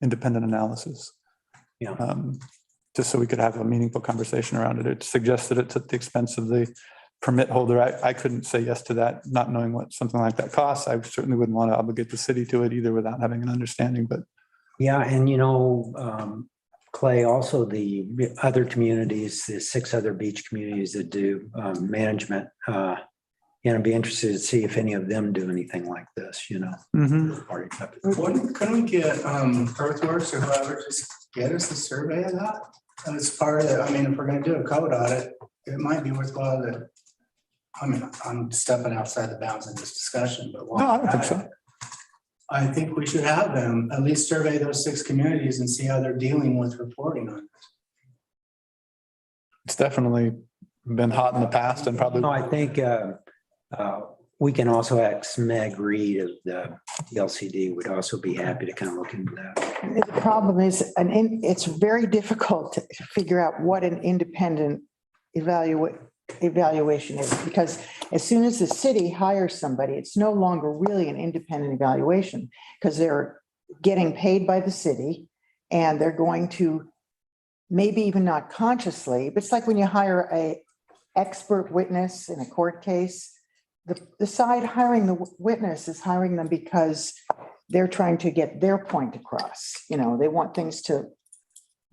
independent analysis. Yeah. Just so we could have a meaningful conversation around it. It suggests that it's at the expense of the permit holder. I couldn't say yes to that, not knowing what something like that costs. I certainly wouldn't want to obligate the city to it either without having an understanding, but. Yeah, and Clay, also the other communities, the 6 other beach communities that do management, I'd be interested to see if any of them do anything like this, Mm-hmm. party type of thing. Couldn't we get Earthworks or whoever, just get us a survey of that? And it's part of it. I mean, if we're going to do a code audit, it might be worthwhile to, I'm stepping outside the bounds of this discussion, but No, I don't think so. I think we should have them at least survey those 6 communities and see how they're dealing with reporting on it. It's definitely been hot in the past and probably. No, I think we can also ask Meg Reed of the LCD would also be happy to kind of look into that. The problem is, it's very difficult to figure out what an independent evaluation is, because as soon as the city hires somebody, it's no longer really an independent evaluation, because they're getting paid by the city and they're going to, maybe even not consciously, but it's like when you hire a expert witness in a court case, the side hiring the witness is hiring them because they're trying to get their point across. You know, they want things to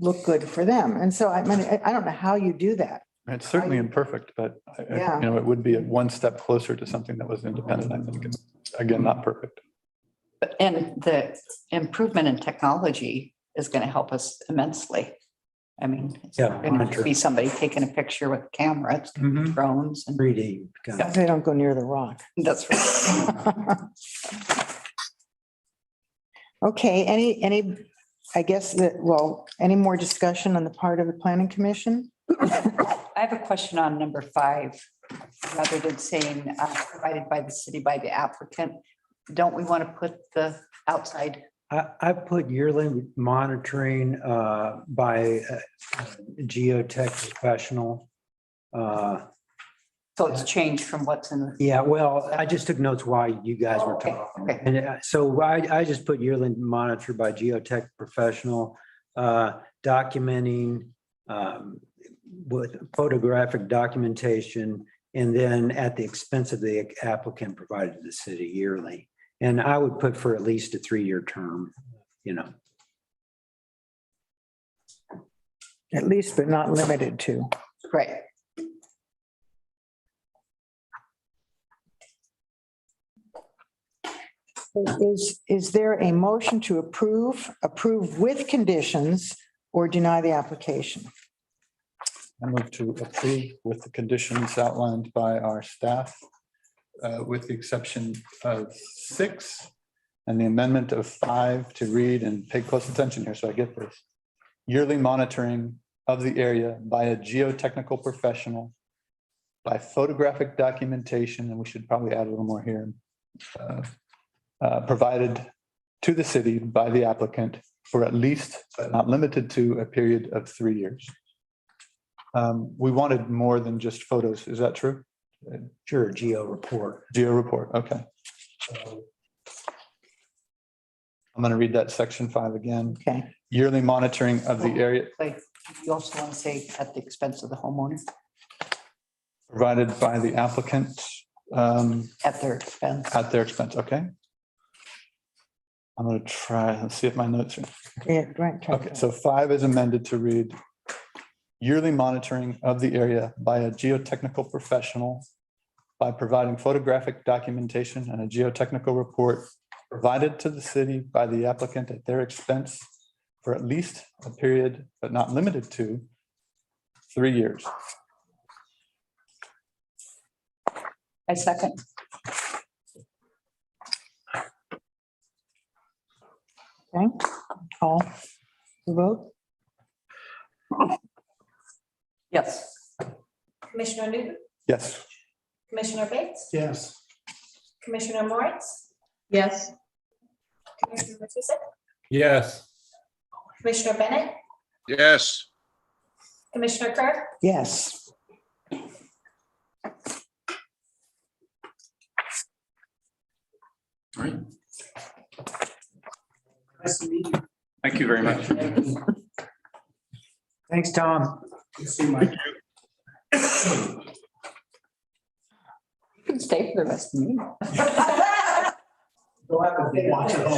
look good for them. And so, I mean, I don't know how you do that. It's certainly imperfect, but Yeah. you know, it would be one step closer to something that was independent, I think. And again, not perfect. And the improvement in technology is going to help us immensely. I mean, it's Yeah, going to be somebody taking a picture with a camera, it's going to be drones and 3D. They don't go near the rock. that's right. Okay, any, I guess that, well, any more discussion on the part of the planning commission? I have a question on number 5. Rather than saying provided by the city by the applicant, don't we want to put the outside? I put yearly monitoring by geotech professional. So it's changed from what's in the. Yeah, well, I just took notes while you guys were Okay, talking. okay. And so I just put yearly monitor by geotech professional, documenting with photographic documentation, and then at the expense of the applicant provided to the city yearly. And I would put for at least a 3-year term, you know. At least, but not limited to. Right. Is there a motion to approve with conditions, or deny the application? I move to approve with the conditions outlined by our staff, with the exception of 6 and the amendment of 5 to read, and pay close attention here so I get this. Yearly monitoring of the area by a geotechnical professional, by photographic documentation, and we should probably add a little more here, provided to the city by the applicant for at least, but not limited to, a period of 3 years. We wanted more than just photos. Is that true? Sure, geo report. Geo report. Okay. I'm going to read that section 5 again. Okay. Yearly monitoring of the area Like, you also want to say at the expense of the homeowner, provided by the applicant at their expense. at their expense. Okay. I'm going to try, let's see if my notes are. Yeah, right. Okay, so 5 is amended to read yearly monitoring of the area by a geotechnical professional by providing photographic documentation and a geotechnical report provided to the city by the applicant at their expense for at least a period, but not limited to, 3 years. I second. Okay, call the vote. Yes. Commissioner Newton, Yes. Commissioner Bates, Yes. Commissioner Moritz, Yes. Commissioner Matusek, Yes. Commissioner Bennett, yes, Commissioner Kerr, Yes. Nice to meet you. Thank you very much. Thanks, Tom. Good to see Mike. You can stay for the rest of the meeting. Go out and watch it all.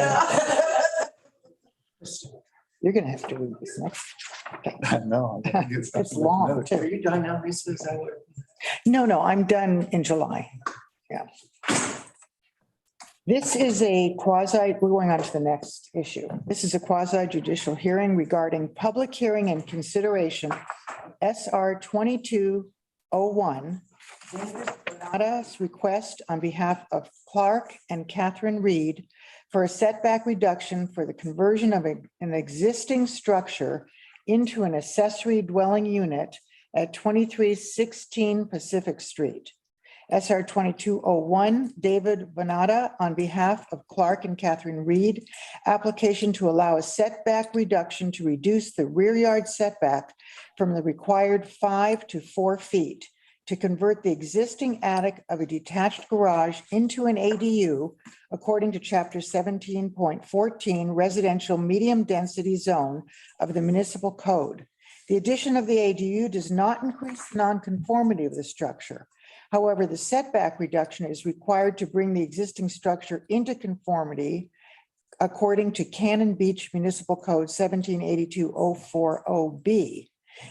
You're gonna have to read this next. I know. It's long Are too. you done now, Lisa? Is that what? No, I'm done in July. Yeah. This is a we're going on to the next issue. This is a quasi-judicial hearing regarding public hearing and consideration SR 2201. Renata's request on behalf of Clark and Catherine Reed for a setback reduction for the conversion of an existing structure into an accessory dwelling unit at 2316 Pacific Street. SR 2201, David Bonata on behalf of Clark and Catherine Reed, application to allow a setback reduction to reduce the rear yard setback from the required 5 to 4 feet to convert the existing attic of a detached garage into an ADU according to Chapter 17.14 Residential Medium Density Zone of the Municipal Code. The addition of the ADU does not increase the nonconformity of the structure. However, the setback reduction is required to bring the existing structure into conformity according to Cannon Beach Municipal Code 1782-040B.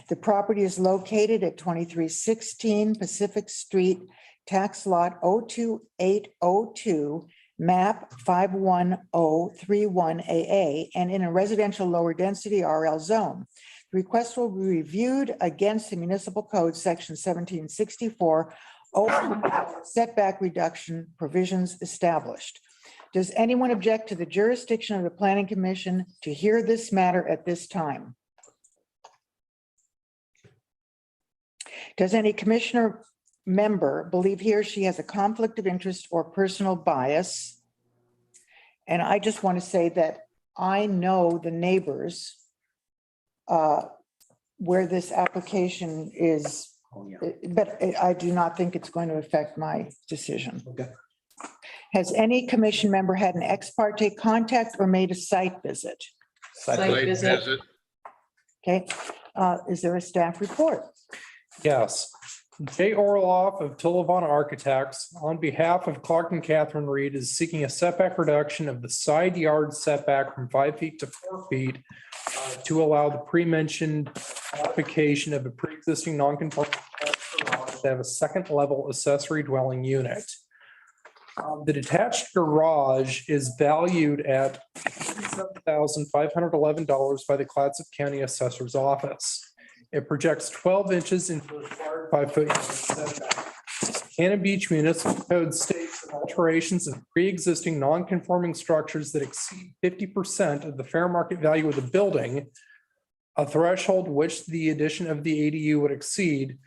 The property is located at 2316 Pacific Street, tax lot 02802, map 51031AA, and in a residential lower density RL zone. The request will be reviewed against the Municipal Code Section 1764 setback reduction provisions established. Does anyone object to the jurisdiction of the Planning Commission to hear this matter at this time? Does any commissioner member believe he or she has a conflict of interest or personal bias? And I just want to say that I know the neighbors where this application is, but I do not think it's going to affect my decision. Okay. Has any commission member had an ex parte contact or made a site visit? Site visit. Okay, is there a staff report? Yes. Jay Orloff of Tullavana Architects, on behalf of Clark and Catherine Reed, is seeking a setback reduction of the side yard setback from 5 feet to 4 feet to allow the pre-mentioned application of a pre-existing non-conforming garage to have a second level accessory dwelling unit. The detached garage is valued at $7,511 by the Clatsop County Assessor's Office. It projects 12 inches into the required 5-foot setback. Cannon Beach Municipal Code states that alterations of pre-existing non-conforming structures that exceed 50% of the fair market value of the building, a threshold which the addition of the ADU would exceed,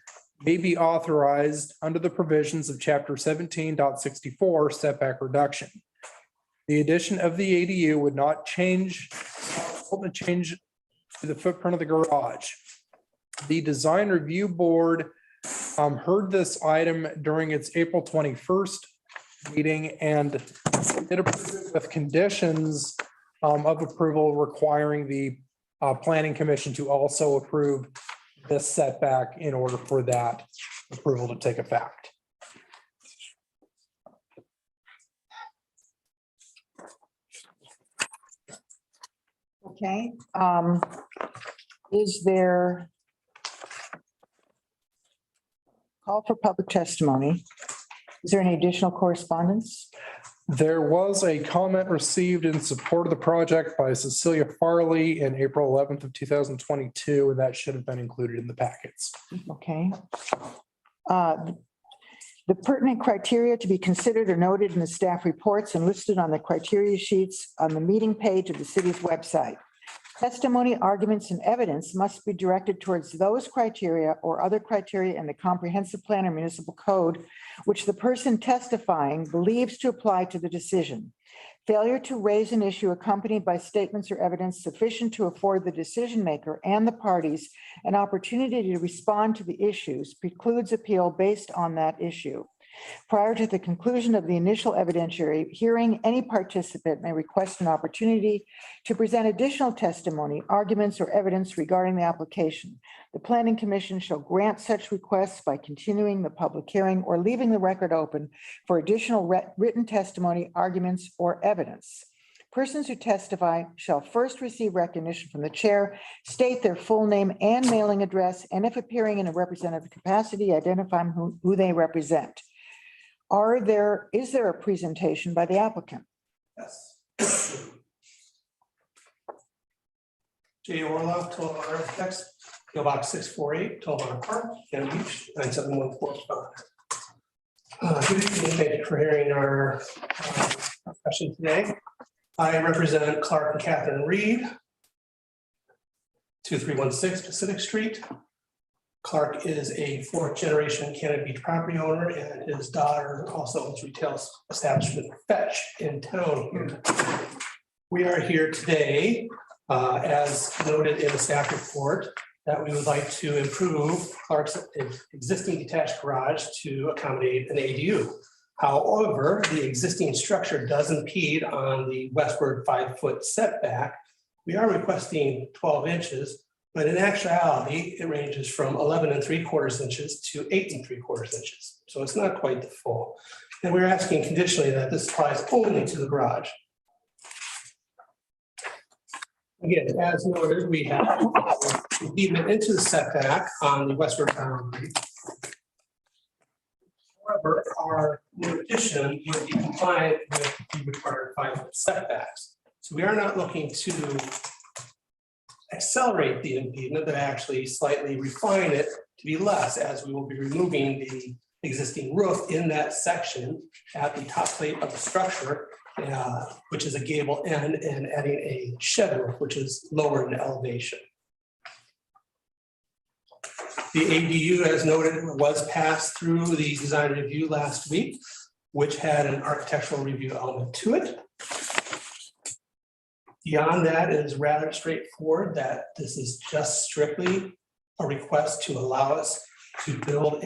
may be authorized under the provisions of Chapter 17.64 setback reduction. The addition of the ADU would not change the footprint of the garage. The Design Review Board heard this item during its April 21st meeting and it approved with conditions of approval requiring the Planning Commission to also approve this setback in order for that approval to take effect. Okay, is there call for public testimony? Is there any additional correspondence? There was a comment received in support of the project by Cecilia Farley in April 11th of 2022, and that should have been included in the packets. Okay. The pertinent criteria to be considered are noted in the staff reports and listed on the criteria sheets on the meeting page of the city's website. Testimony, arguments, and evidence must be directed towards those criteria or other criteria in the comprehensive plan or municipal code, which the person testifying believes to apply to the decision. Failure to raise an issue accompanied by statements or evidence sufficient to afford the decision maker and the parties an opportunity to respond to the issues precludes appeal based on that issue. Prior to the conclusion of the initial evidentiary hearing, any participant may request an opportunity to present additional testimony, arguments, or evidence regarding the application. The Planning Commission shall grant such requests by continuing the public hearing or leaving the record open for additional written testimony, arguments, or evidence. Persons who testify shall first receive recognition from the chair, state their full name and mailing address, and if appearing in a representative capacity, identify who they represent. Is there a presentation by the applicant? Yes. J. Orloff, 12 Architects, PO Box 648, 12 Park, Cannon Beach, 97145. Good evening, thank you for hearing our discussion today. I represent Clark and Catherine Reed, 2316 Pacific Street. Clark is a fourth generation Cannon Beach property owner, and his daughter also owns retail establishment Fetch in town here. We are here today, as noted in the staff report, that we would like to improve Clark's existing detached garage to accommodate an ADU. However, the existing structure does impede on the westward 5-foot setback. We are requesting 12 inches, but in actuality, it ranges from 11 3/4 inches to 8 3/4 inches. So it's not quite the full. And we're asking conditionally that this applies only to the garage. Again, as noted, we have impediment into the setback on the westward boundary. However, our new addition would be compliant with the required 5-foot setbacks. So we are not looking to accelerate the impediment, but actually slightly refine it to be less, as we will be removing the existing roof in that section at the top plate of the structure, which is a gable end, and adding a shed roof, which is lower in elevation. The ADU, as noted, was passed through the design review last week, which had an architectural review element to it. Beyond that, it is rather straightforward that this is just strictly a request to allow us to build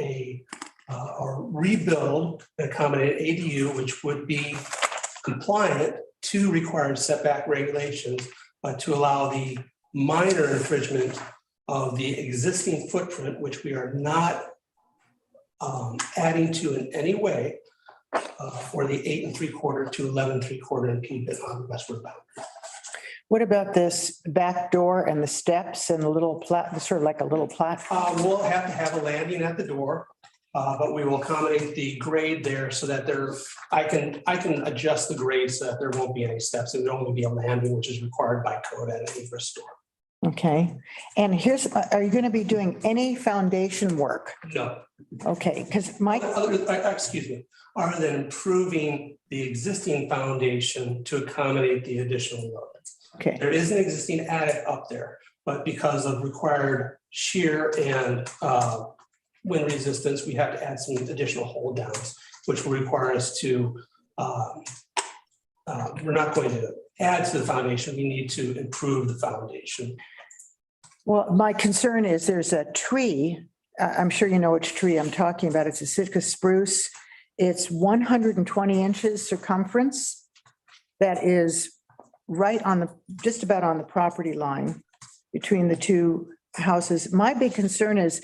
or rebuild and accommodate ADU, which would be compliant to required setback regulations, but to allow the minor infringement of the existing footprint, which we are not adding to in any way, for the 8 3/4 to 11 3/4 impediment on the westward boundary. What about this back door and the steps and the little sort of like a little platform? We'll have to have a landing at the door, but we will accommodate the grade there so that I can adjust the grade so that there won't be any steps. It would only be a landing, which is required by code at an infra store. Okay. And are you going to be doing any foundation work? No. Okay, because excuse me, other than improving the existing foundation to accommodate the additional load. Okay. There is an existing attic up there, but because of required shear and wind resistance, we have to add some additional hold downs, which will require us to, we're not going to add to the foundation. We need to improve the foundation. Well, my concern is there's a tree. I'm sure you know which tree I'm talking about. It's a Sitka spruce. It's 120 inches circumference. That is right on just about on the property line between the two houses. My big concern is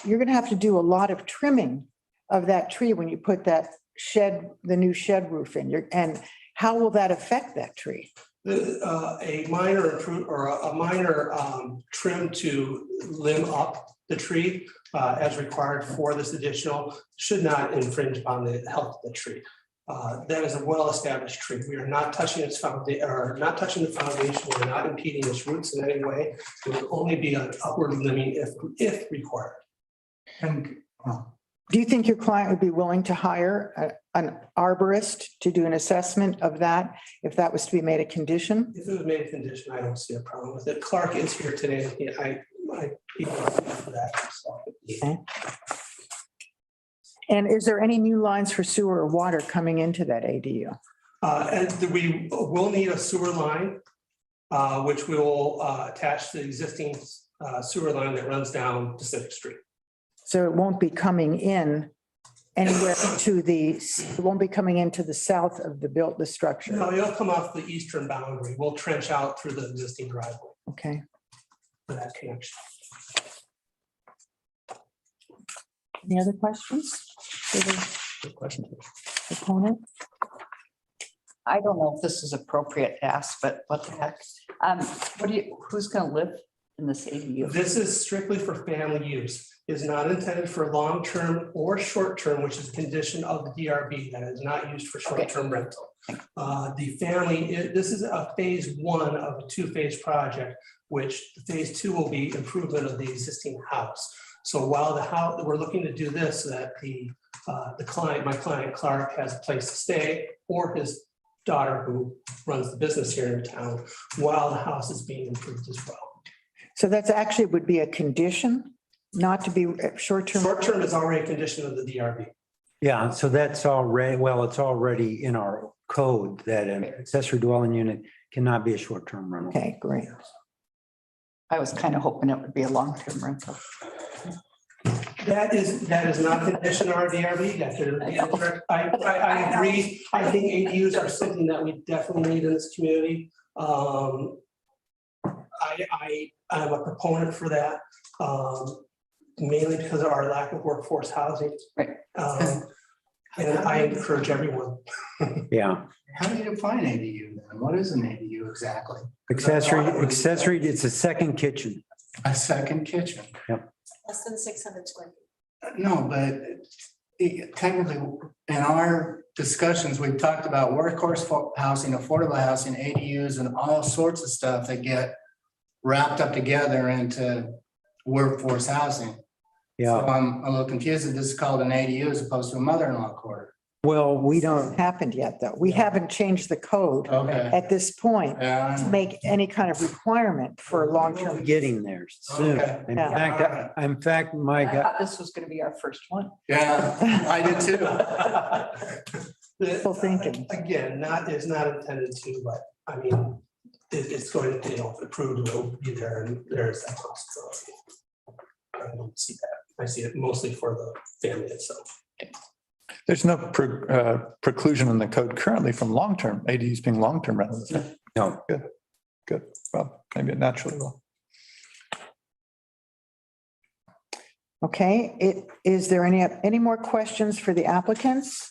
you're going to have to do a lot of trimming of that tree when you put that the new shed roof in. And how will that affect that tree? A minor trim to limb up the tree as required for this additional should not infringe on the health of the tree. That is a well-established tree. We are not touching its foundation, or not touching the foundation. We're not impeding its roots in any way. It would only be an upward limbing if required. And do you think your client would be willing to hire an arborist to do an assessment of that if that was to be made a condition? If it was made a condition, I don't see a problem with it. Clark is here today. I for that. Okay. And is there any new lines for sewer or water coming into that ADU? And we will need a sewer line, which we will attach to the existing sewer line that runs down Pacific Street. So it won't be coming in anywhere it won't be coming into the south of the structure. No, it'll come off the eastern boundary. We'll trench out through the existing driveway. Okay. For that connection. Any other questions? Good question. Opponent? I don't know if this is appropriate to ask, but what the heck? Who's going to live in this ADU? This is strictly for family use. Is not intended for long-term or short-term, which is a condition of the DRB that is not used for short-term rental. The family, this is a phase 1 of a 2-phase project, which phase 2 will be improvement of the existing house. So while we're looking to do this, so that my client Clark has a place to stay, or his daughter who runs the business here in town, while the house is being improved as well. So that's actually would be a condition? not to be short-term. Short-term is already a condition of the DRB. Yeah, so that's already, well, it's already in our code that an accessory dwelling unit cannot be a short-term rental. Okay, great. I was kind of hoping it would be a long-term rental. That is not a condition of our DRB. I agree. I think ADUs are something that we definitely need in this community. I'm a proponent for that, mainly because of our lack of workforce housing. Right. And I encourage everyone. Yeah, How do you define ADU then? What is an ADU exactly? accessory, it's a second kitchen. A second kitchen? Less than 600 square feet. No, but technically, in our discussions, we've talked about workforce housing, affordable housing, ADUs, and all sorts of stuff that get wrapped up together into workforce housing. So Yeah, I'm a little confused that this is called an ADU as opposed to a mother-in-law quarter. well, we don't, Happened yet, though. We haven't changed the code Okay. at this point to Yeah. make any kind of requirement for long-term. getting there soon. Okay. Yeah. In fact, I my, thought this was going to be our first one. Yeah, I did too. Wishful thinking. Again, it's not intended to, but I mean, it's going to, if approved, will be there, and there's that possibility. I don't see that. I see it mostly for the family itself. There's no preclusion in the code currently from long-term ADUs being long-term rentals. no, Good. Well, maybe it naturally will. Okay, is there any more questions for the applicants?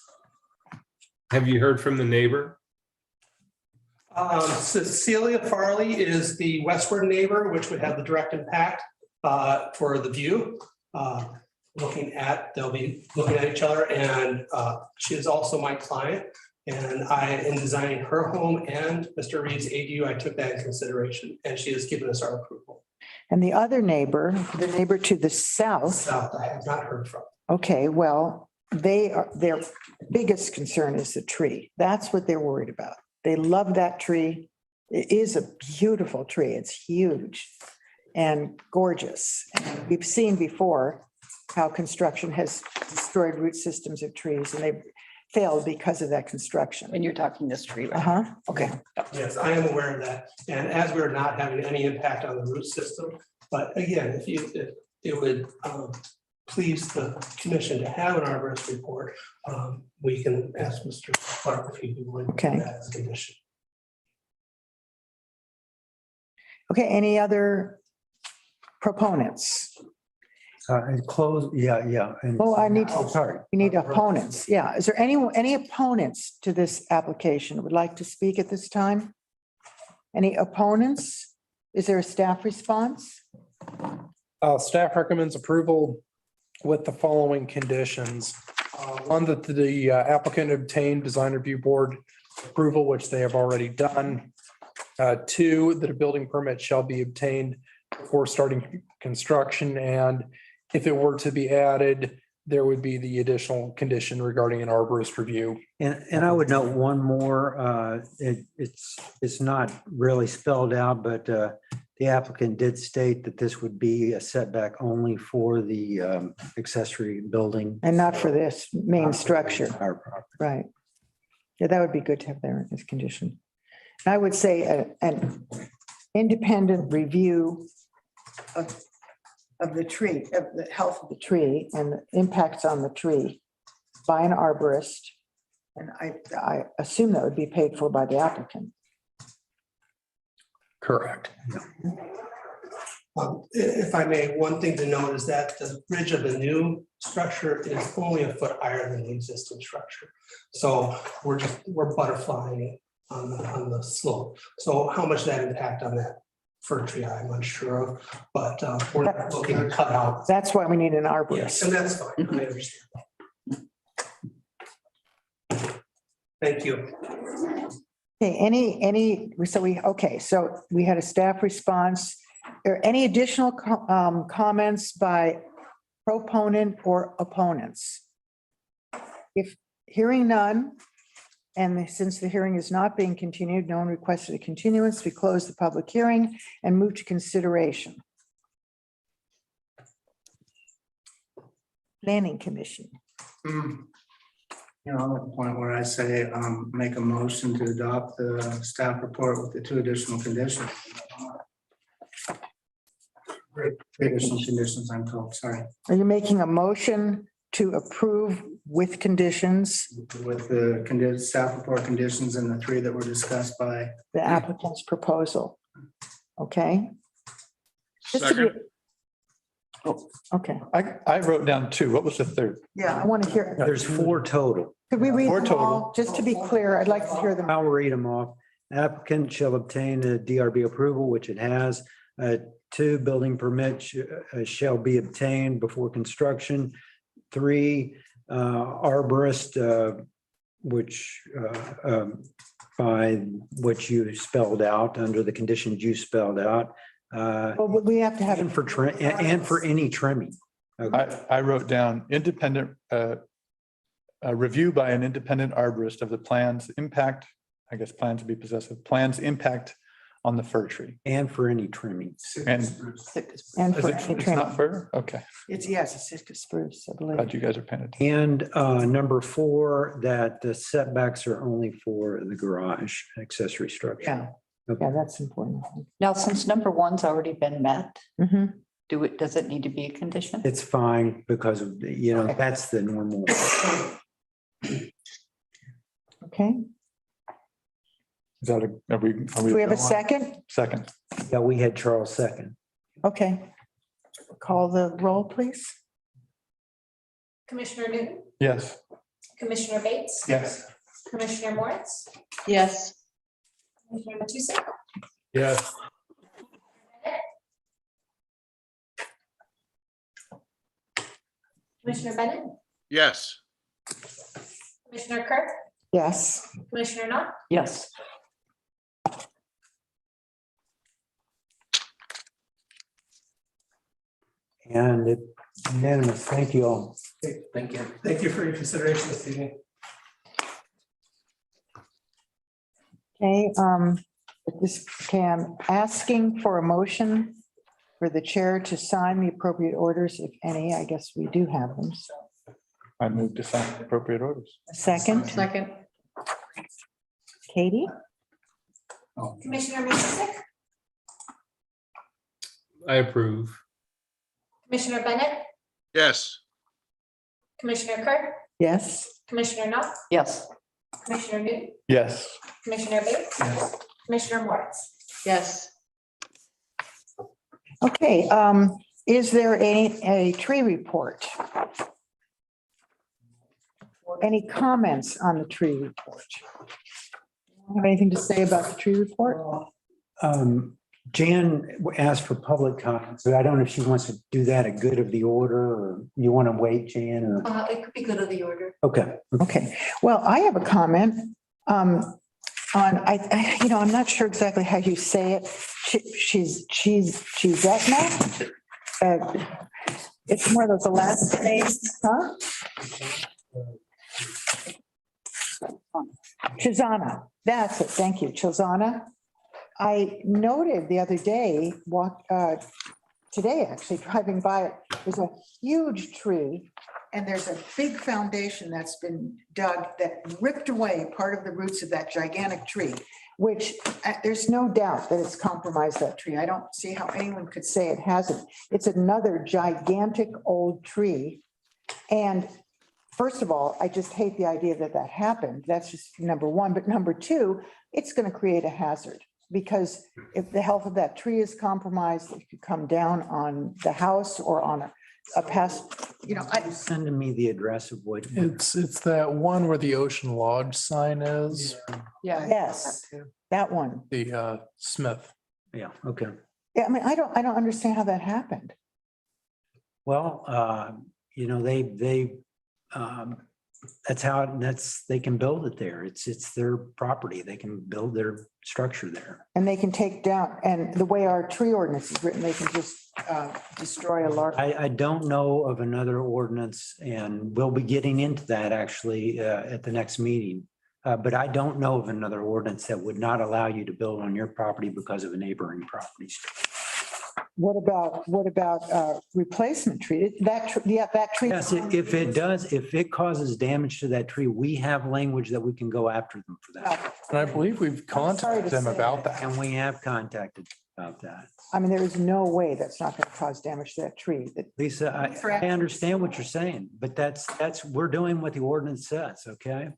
Have you heard from the neighbor? Cecilia Farley is the westward neighbor, which would have the direct impact for the view. They'll be looking at each other, and she is also my client. And in designing her home and Mr. Reed's ADU, I took that in consideration, and she has given us our approval. And the other neighbor, the neighbor to the south, South, I have not heard from. okay, well, their biggest concern is the tree. That's what they're worried about. They love that tree. It is a beautiful tree. It's huge and gorgeous. And we've seen before how construction has destroyed root systems of trees, and they've failed because of that construction. And you're talking this tree, right? Uh-huh, okay. Yes, I am aware of that. And as we're not having any impact on the root system, but again, if it would please the commission to have an arborist report, we can ask Mr. Clark if he would. Okay. That as a condition. Okay, any other proponents? close, yeah. And Oh, I need to- Oh, sorry. We need opponents. Yeah. Is there any opponents to this application would like to speak at this time? Any opponents? Is there a staff response? Staff recommends approval with the following conditions. One, that the applicant obtained design review board approval, which they have already done. Two, that a building permit shall be obtained before starting construction. And if it were to be added, there would be the additional condition regarding an arborist review. And I would note one more, it's not really spelled out, but the applicant did state that this would be a setback only for the accessory building. And not for this main structure, Our property. right? Yeah, that would be good to have there as condition. And I would say an independent review of the tree, of the health of the tree and the impacts on the tree by an arborist. And I assume that would be paid for by the applicant. Correct. If I may, one thing to note is that the ridge of the new structure is only a foot higher than the existing structure. So we're butterflying on the slope. So how much that impact on that fir tree, I'm unsure of, but we're not looking to cut out. That's why we need an Yes, arborist. and that's fine. I understand. Thank you. Okay, so we had a staff response. Are any additional comments by proponent or opponents? If hearing none, and since the hearing is not being continued, no one requested a continuance, we close the public hearing and move to consideration. Planning Commission. You know, I'm at the point where I say, make a motion to adopt the staff report with the 2 additional conditions. 3 additional conditions, I'm told, sorry, Are you making a motion to approve with conditions with the staff report conditions and the 3 that were discussed by. the applicant's proposal? Okay. Just to be- Second. Oh, okay. I wrote down 2. What was the third? Yeah, I want to hear. There's 4 total. Could we read Four them total. all? Just to be clear, I'd like to hear them. I'll read them off. Applicant shall obtain a DRB approval, which it has. 2, building permit shall be obtained before construction. 3, arborist, which by what you spelled out under the conditions you spelled out. Well, we have to have. And for any trimming. I wrote down independent, a review by an independent arborist of the plans impact, I guess plans to be possessive, plans impact on the fir tree. And for any trimming. And Is for it- any It's training. not fir? Okay, It's, yes, it's Sitka spruce, I believe. glad you guys are paying attention. And number 4, that the setbacks are only for the garage accessory structure. Yeah, yeah, that's important. Now, since number 1's already been met, Mhm. does it need to be a condition? It's fine because of, that's the normal. Okay, Is that are we? do we have a second? Second. Yeah, we had Charles second. Okay. Call the roll, please. Commissioner Newton, Yes. Commissioner Bates, Yes. Commissioner Moritz, Yes. Commissioner Matusek, Yes. Commissioner Bennett, Yes. Commissioner Kirk, Yes. Commissioner Knott, Yes. And it unanimous. Thank you all. Thank you. Thank you for your consideration this evening. Okay, I'm asking for a motion for the chair to sign the appropriate orders, if any. I guess we do have them. So, I moved to sign the appropriate orders. a second, Second. Katie? Commissioner Matusek, I approve. Commissioner Bennett, Yes. Commissioner Kirk, Yes. Commissioner Knott, Yes. Commissioner Newton, Yes. Commissioner Bates, Commissioner Moritz. Yes. Okay, is there a tree report? Any comments on the tree report? Have anything to say about the tree report? Jan asked for public comments, but I don't know if she wants to do that at good of the order or you want to wait, Jan, or, It could be good of the order. okay. Okay, well, I have a comment on, I'm not sure exactly how you say it. She's Etna. It's one of those last names, huh? Chizana, that's it, thank you, Chizana. I noted the other day, today actually, driving by it, there's a huge tree and there's a big foundation that's been dug that ripped away part of the roots of that gigantic tree, which there's no doubt that it's compromised that tree. I don't see how anyone could say it hasn't. It's another gigantic old tree. And first of all, I just hate the idea that that happened. That's just number one. But number two, it's going to create a hazard. Because if the health of that tree is compromised, it could come down on the house or on a past, Sending me the address of what. It's that one where the Ocean Lodge sign is, Yeah. Yes, that one. the Smith. Yeah, okay. Yeah, I mean, I don't understand how that happened. Well, they can build it there. It's their property. They can build their structure there. And they can take down, and the way our tree ordinance is written, they can just destroy a large. I don't know of another ordinance, and we'll be getting into that actually at the next meeting. But I don't know of another ordinance that would not allow you to build on your property because of a neighboring property. What about replacement tree? That tree. Yes, if it does, if it causes damage to that tree, we have language that we can go after them for that. And I believe we've contacted them about that. And we have contacted about that. I mean, there is no way that's not going to cause damage to that tree. Lisa, I understand what you're saying, but we're doing what the ordinance says, okay?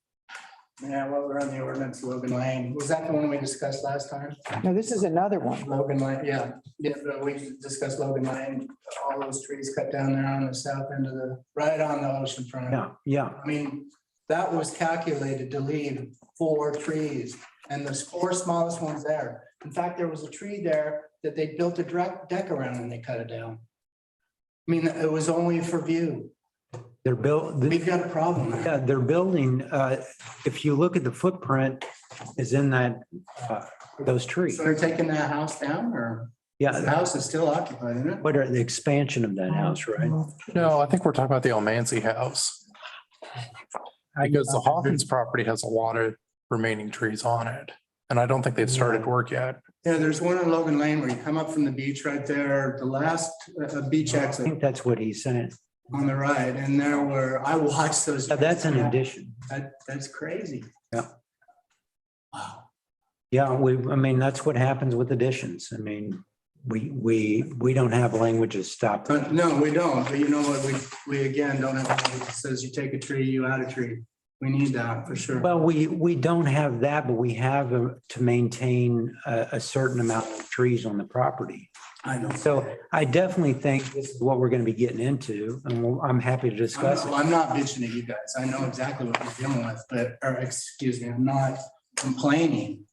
Yeah, well, we're on the ordinance, Logan Lane. Was that the one we discussed last time? No, this is another one. Logan Lane, yeah. Yeah, but we discussed Logan Lane, all those trees cut down there on the south end of right on the ocean front. Yeah. I mean, that was calculated to leave 4 trees and there's 4 smallest ones there. In fact, there was a tree there that they built a deck around and they cut it down. I mean, it was only for view. We've got a problem. Yeah, they're building, if you look at the footprint is in that, those trees. So they're taking that house down or? Yeah. The house is still occupied, isn't it? What are the expansion of that house, right? No, I think we're talking about the Almancy house. Because the Hawkins property has a lot of remaining trees on it. And I don't think they've started work yet. Yeah, there's one on Logan Lane where you come up from the beach right there, the last beach I exit think that's what he's saying. on the right. And there were, I watched those. That's an addition. That's crazy. Yeah. Wow. Yeah, I mean, that's what happens with additions. I mean, we don't have language to stop. No, we don't. But you know what? We again don't have language that says you take a tree, you add a tree. We need that for sure. Well, we don't have that, but we have to maintain a certain amount of trees on the property. I know. So I definitely think this is what we're going to be getting into, and I'm happy to discuss it. I'm not bitching at you guys. I know exactly what you're dealing with, or excuse me, I'm not complaining.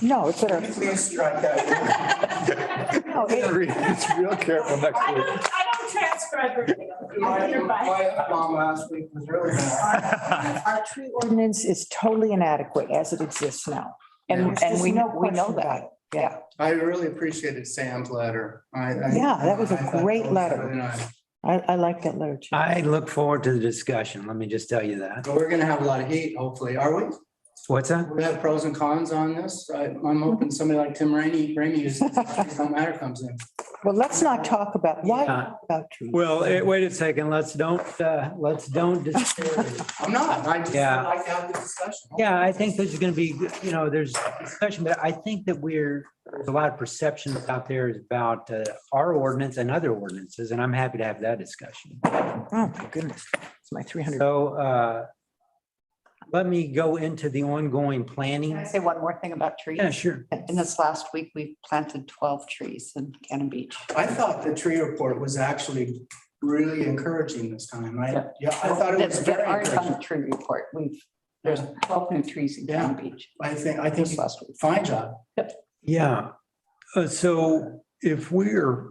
No, it's better. Please strike that. No, It's real careful next week. I don't transcribe everything. My mom last week was really bad. Our tree ordinance is totally inadequate as it exists now. And we know that. Yeah. I really appreciated Sam's letter. Yeah, that was a I thought great that was letter. really nice. I like that letter too. I look forward to the discussion. Let me just tell you that. But we're gonna have a lot of heat, hopefully. Are we? What's that? We have pros and cons on this. I'm hoping somebody like Tim Rainey, who's don't matter, comes in. Well, let's not talk about, why Yeah. talk about trees? Well, wait a second. Let's don't disparage. I'm not. I just Yeah. like to have the discussion. Yeah, I think there's going to be, there's discussion, but I think that there's a lot of perceptions out there about our ordinance and other ordinances, and I'm happy to have that discussion. Oh, my goodness. It's my 300. So let me go into the ongoing planning. Can I say one more thing about trees? Yeah, sure. In this last week, we planted 12 trees in Cannon Beach. I thought the tree report was actually really encouraging this time. I thought it was very Our encouraging. tree report, there's 12 new trees in Cannon Beach. I think Last week. fine job. Yeah. So if we're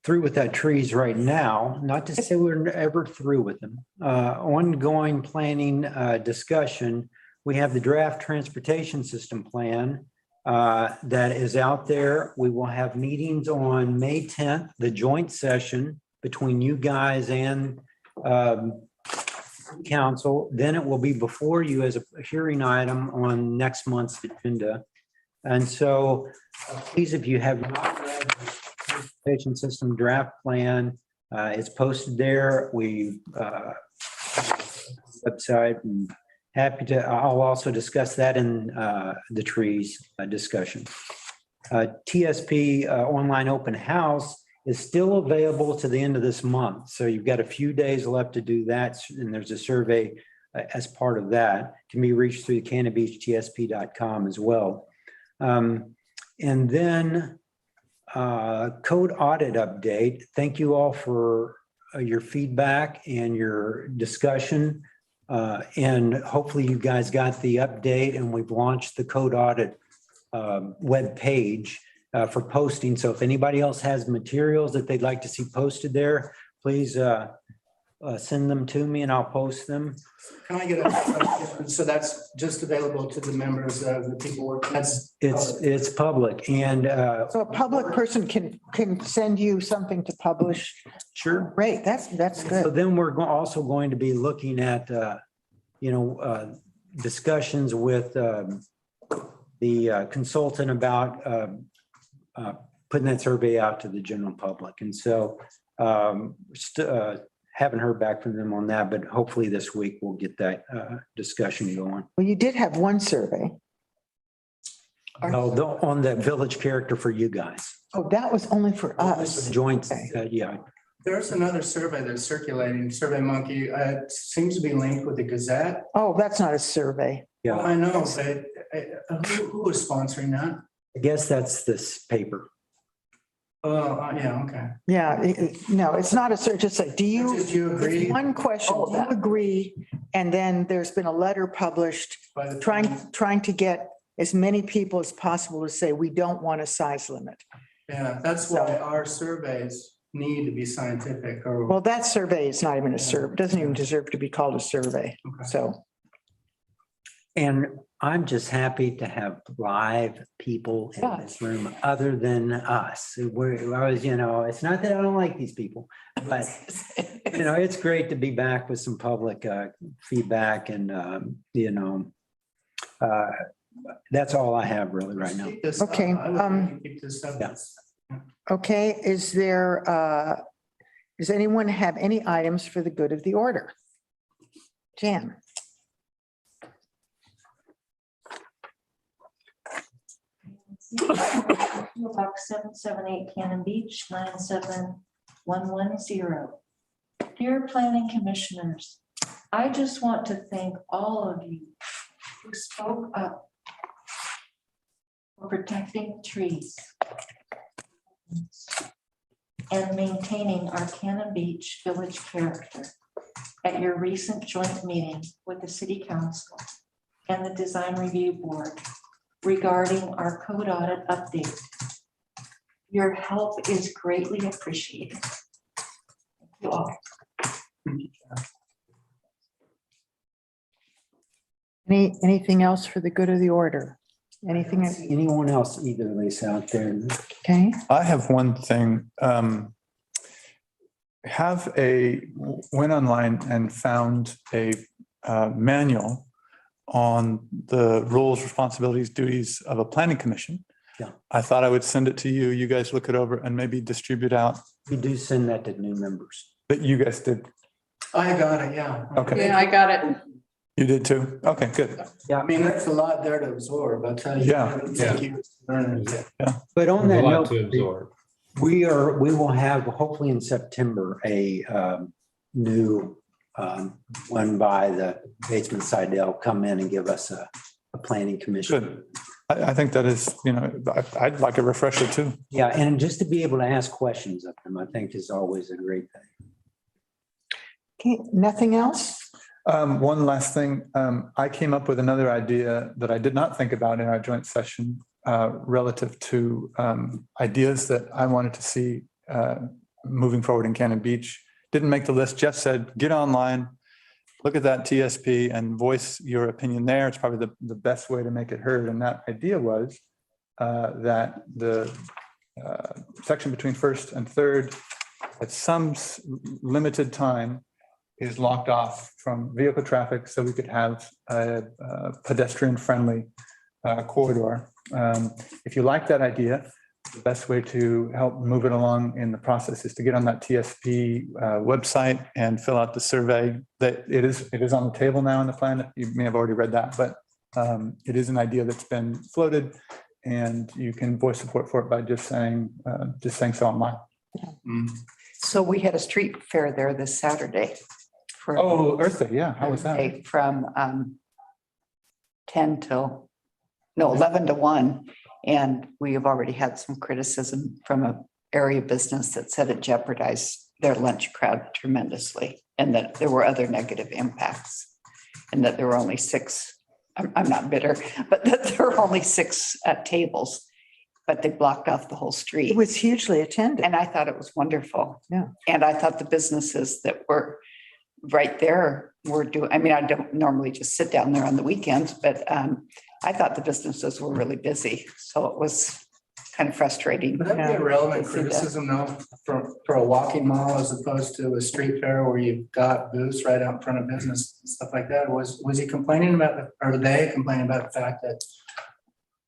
through with that trees right now, not to say we're ever through with them, ongoing planning discussion, we have the draft transportation system plan that is out there. We will have meetings on May 10th, the joint session between you guys and council. Then it will be before you as a hearing item on next month's agenda. And so please, if you have not read the transportation system draft plan, it's posted there. We website and happy to, I'll also discuss that in the trees discussion. TSP online open house is still available to the end of this month. So you've got a few days left to do that. And there's a survey as part of that. Can be reached through cannonbeachtsp.com as well. And then code audit update. Thank you all for your feedback and your discussion. And hopefully you guys got the update and we've launched the code audit web page for posting. So if anybody else has materials that they'd like to see posted there, please send them to me and I'll post them. Can I get a, so that's just available to the members of the people working? It's public and. So a public person can send you something to publish? Sure. Great, that's So good. then we're also going to be looking at, discussions with the consultant about putting that survey out to the general public. And so haven't heard back from them on that, but hopefully this week we'll get that discussion going. Well, you did have one survey. On the village character for you guys. Oh, that was only for us. Joint, Okay. yeah. There's another survey that's circulating, Survey Monkey. It seems to be linked with the Gazette. Oh, that's not a survey. Yeah, I know, but who is sponsoring that? I guess that's this paper. Oh, yeah, okay. Yeah, no, it's not a search. It's like, do you? Do you agree? It's one question, do you agree? And then there's been a letter published By the trying to get as many people as possible to say, we don't want a size limit. Yeah, that's why our surveys need to be scientific or. Well, that survey is not even a survey, doesn't even deserve to be called a survey. Okay. So, And I'm just happy to have live people in this room other than us. I was, it's not that I don't like these people, but it's great to be back with some public feedback and, that's all I have really right now. okay. Keep this up. Yeah. Okay, does anyone have any items for the good of the order? Jan? Box 778 Cannon Beach, 97110. Dear Planning Commissioners, I just want to thank all of you who spoke up for protecting trees and maintaining our Cannon Beach village character at your recent joint meeting with the City Council and the Design Review Board regarding our code audit update. Your help is greatly appreciated. Thank you all. Anything else for the good of the order? Anything? Anyone else either, Lisa, out there? Okay. I have one thing. Went online and found a manual on the roles, responsibilities, duties of a planning commission. Yeah. I thought I would send it to you. You guys look it over and maybe distribute out. We do send that to new members. That you guys did. I got it, yeah. Okay. Yeah, I got it. You did too? Okay, good. Yeah, I mean, that's a lot there to absorb, I'll tell you. Yeah. Thank you for learning it. But on that note, to absorb. we will have hopefully in September a new one by the basement side. They'll come in and give us a planning commission. Good. I think that is, I'd like a refresher too. Yeah, and just to be able to ask questions of them, I think is always a great thing. Okay, nothing else? One last thing. I came up with another idea that I did not think about in our joint session relative to ideas that I wanted to see moving forward in Cannon Beach. Didn't make the list. Jeff said, get online, look at that TSP and voice your opinion there. It's probably the best way to make it heard. And that idea was that the section between first and third at some limited time is locked off from vehicle traffic so we could have a pedestrian-friendly corridor. If you like that idea, the best way to help move it along in the process is to get on that TSP website and fill out the survey. That it is on the table now in the plan. You may have already read that, but it is an idea that's been floated, and you can voice support for it by just saying so online. So we had a street fair there this Saturday. Oh, Earth Day, yeah. How was that? From 11 to 1. And we have already had some criticism from an area business that said it jeopardized their lunch crowd tremendously and that there were other negative impacts and that there were only 6, I'm not bitter, but that there were only 6 tables, but they blocked off the whole street. It was hugely attended. And I thought it was wonderful. Yeah. And I thought the businesses that were right there were doing, I mean, I don't normally just sit down there on the weekends, but I thought the businesses were really busy. So it was kind of frustrating. Would that be a relevant to see that. criticism though, for a walking mall as opposed to a street fair where you've got booths right out in front of business and stuff like that? Was he complaining about, or they complaining about the fact that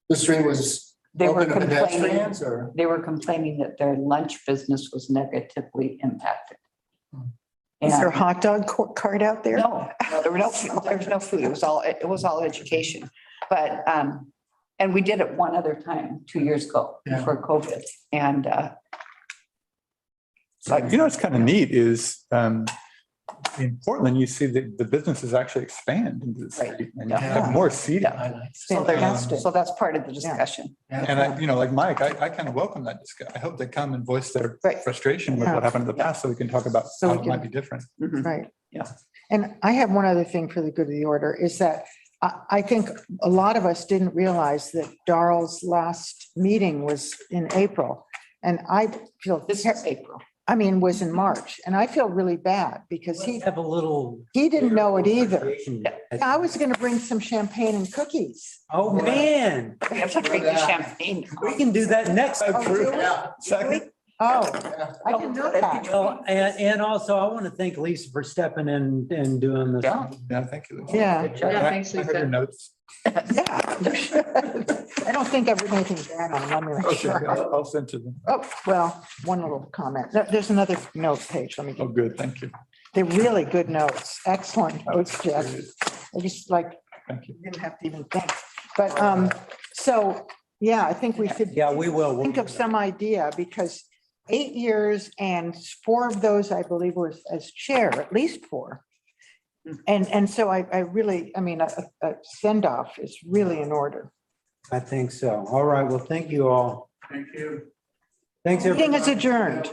the street was They were Open to complaining, pedestrians or? they were complaining that their lunch business was negatively impacted. Is there a And- hot dog cart out there? No, there was no food. It was all education. But, and we did it one other time, 2 years ago before COVID. And, You know, what's kind of neat is in Portland, you see that the businesses actually expand into the city and you have more seating. so that's part of the discussion. And I, you know, like Mike, I kind of welcome that discussion. I hope they come and voice their frustration with Yeah. what happened in the past so we can talk about So how we it can- might be different. Right. Yeah. And I have one other thing for the good of the order is that I think a lot of us didn't realize that Darrell's last meeting was in April. And I feel This is April. I mean, was in March, and I feel really bad because he Have a little. didn't know it either. Yeah. I was gonna bring some champagne and cookies. Oh, man, We have to drink the champagne. we can do that next. Second. Oh, I didn't know that. Well, and also I want to thank Lisa for stepping in and doing this. Yeah. Yeah, thank you. Lisa. Yeah, Yeah, thanks, I heard your Lisa. notes. yeah. you should. I don't think I've written anything bad on them. Let me make Okay, sure. I'll send to them. Oh, well, one little comment. There's another note page. Let me Oh, get, good, thank you. they're really good notes. Excellent notes, Jeff. I just like, Thank you. didn't have to even think. But, so, yeah, I think we should Yeah, we will. think of some idea because 8 years and 4 of those, I believe, was as chair, at least 4. And so I really, I mean, a send off is really in order. I think so. All right. Well, thank you all. Thank you. Thanks, everybody. Meeting is adjourned.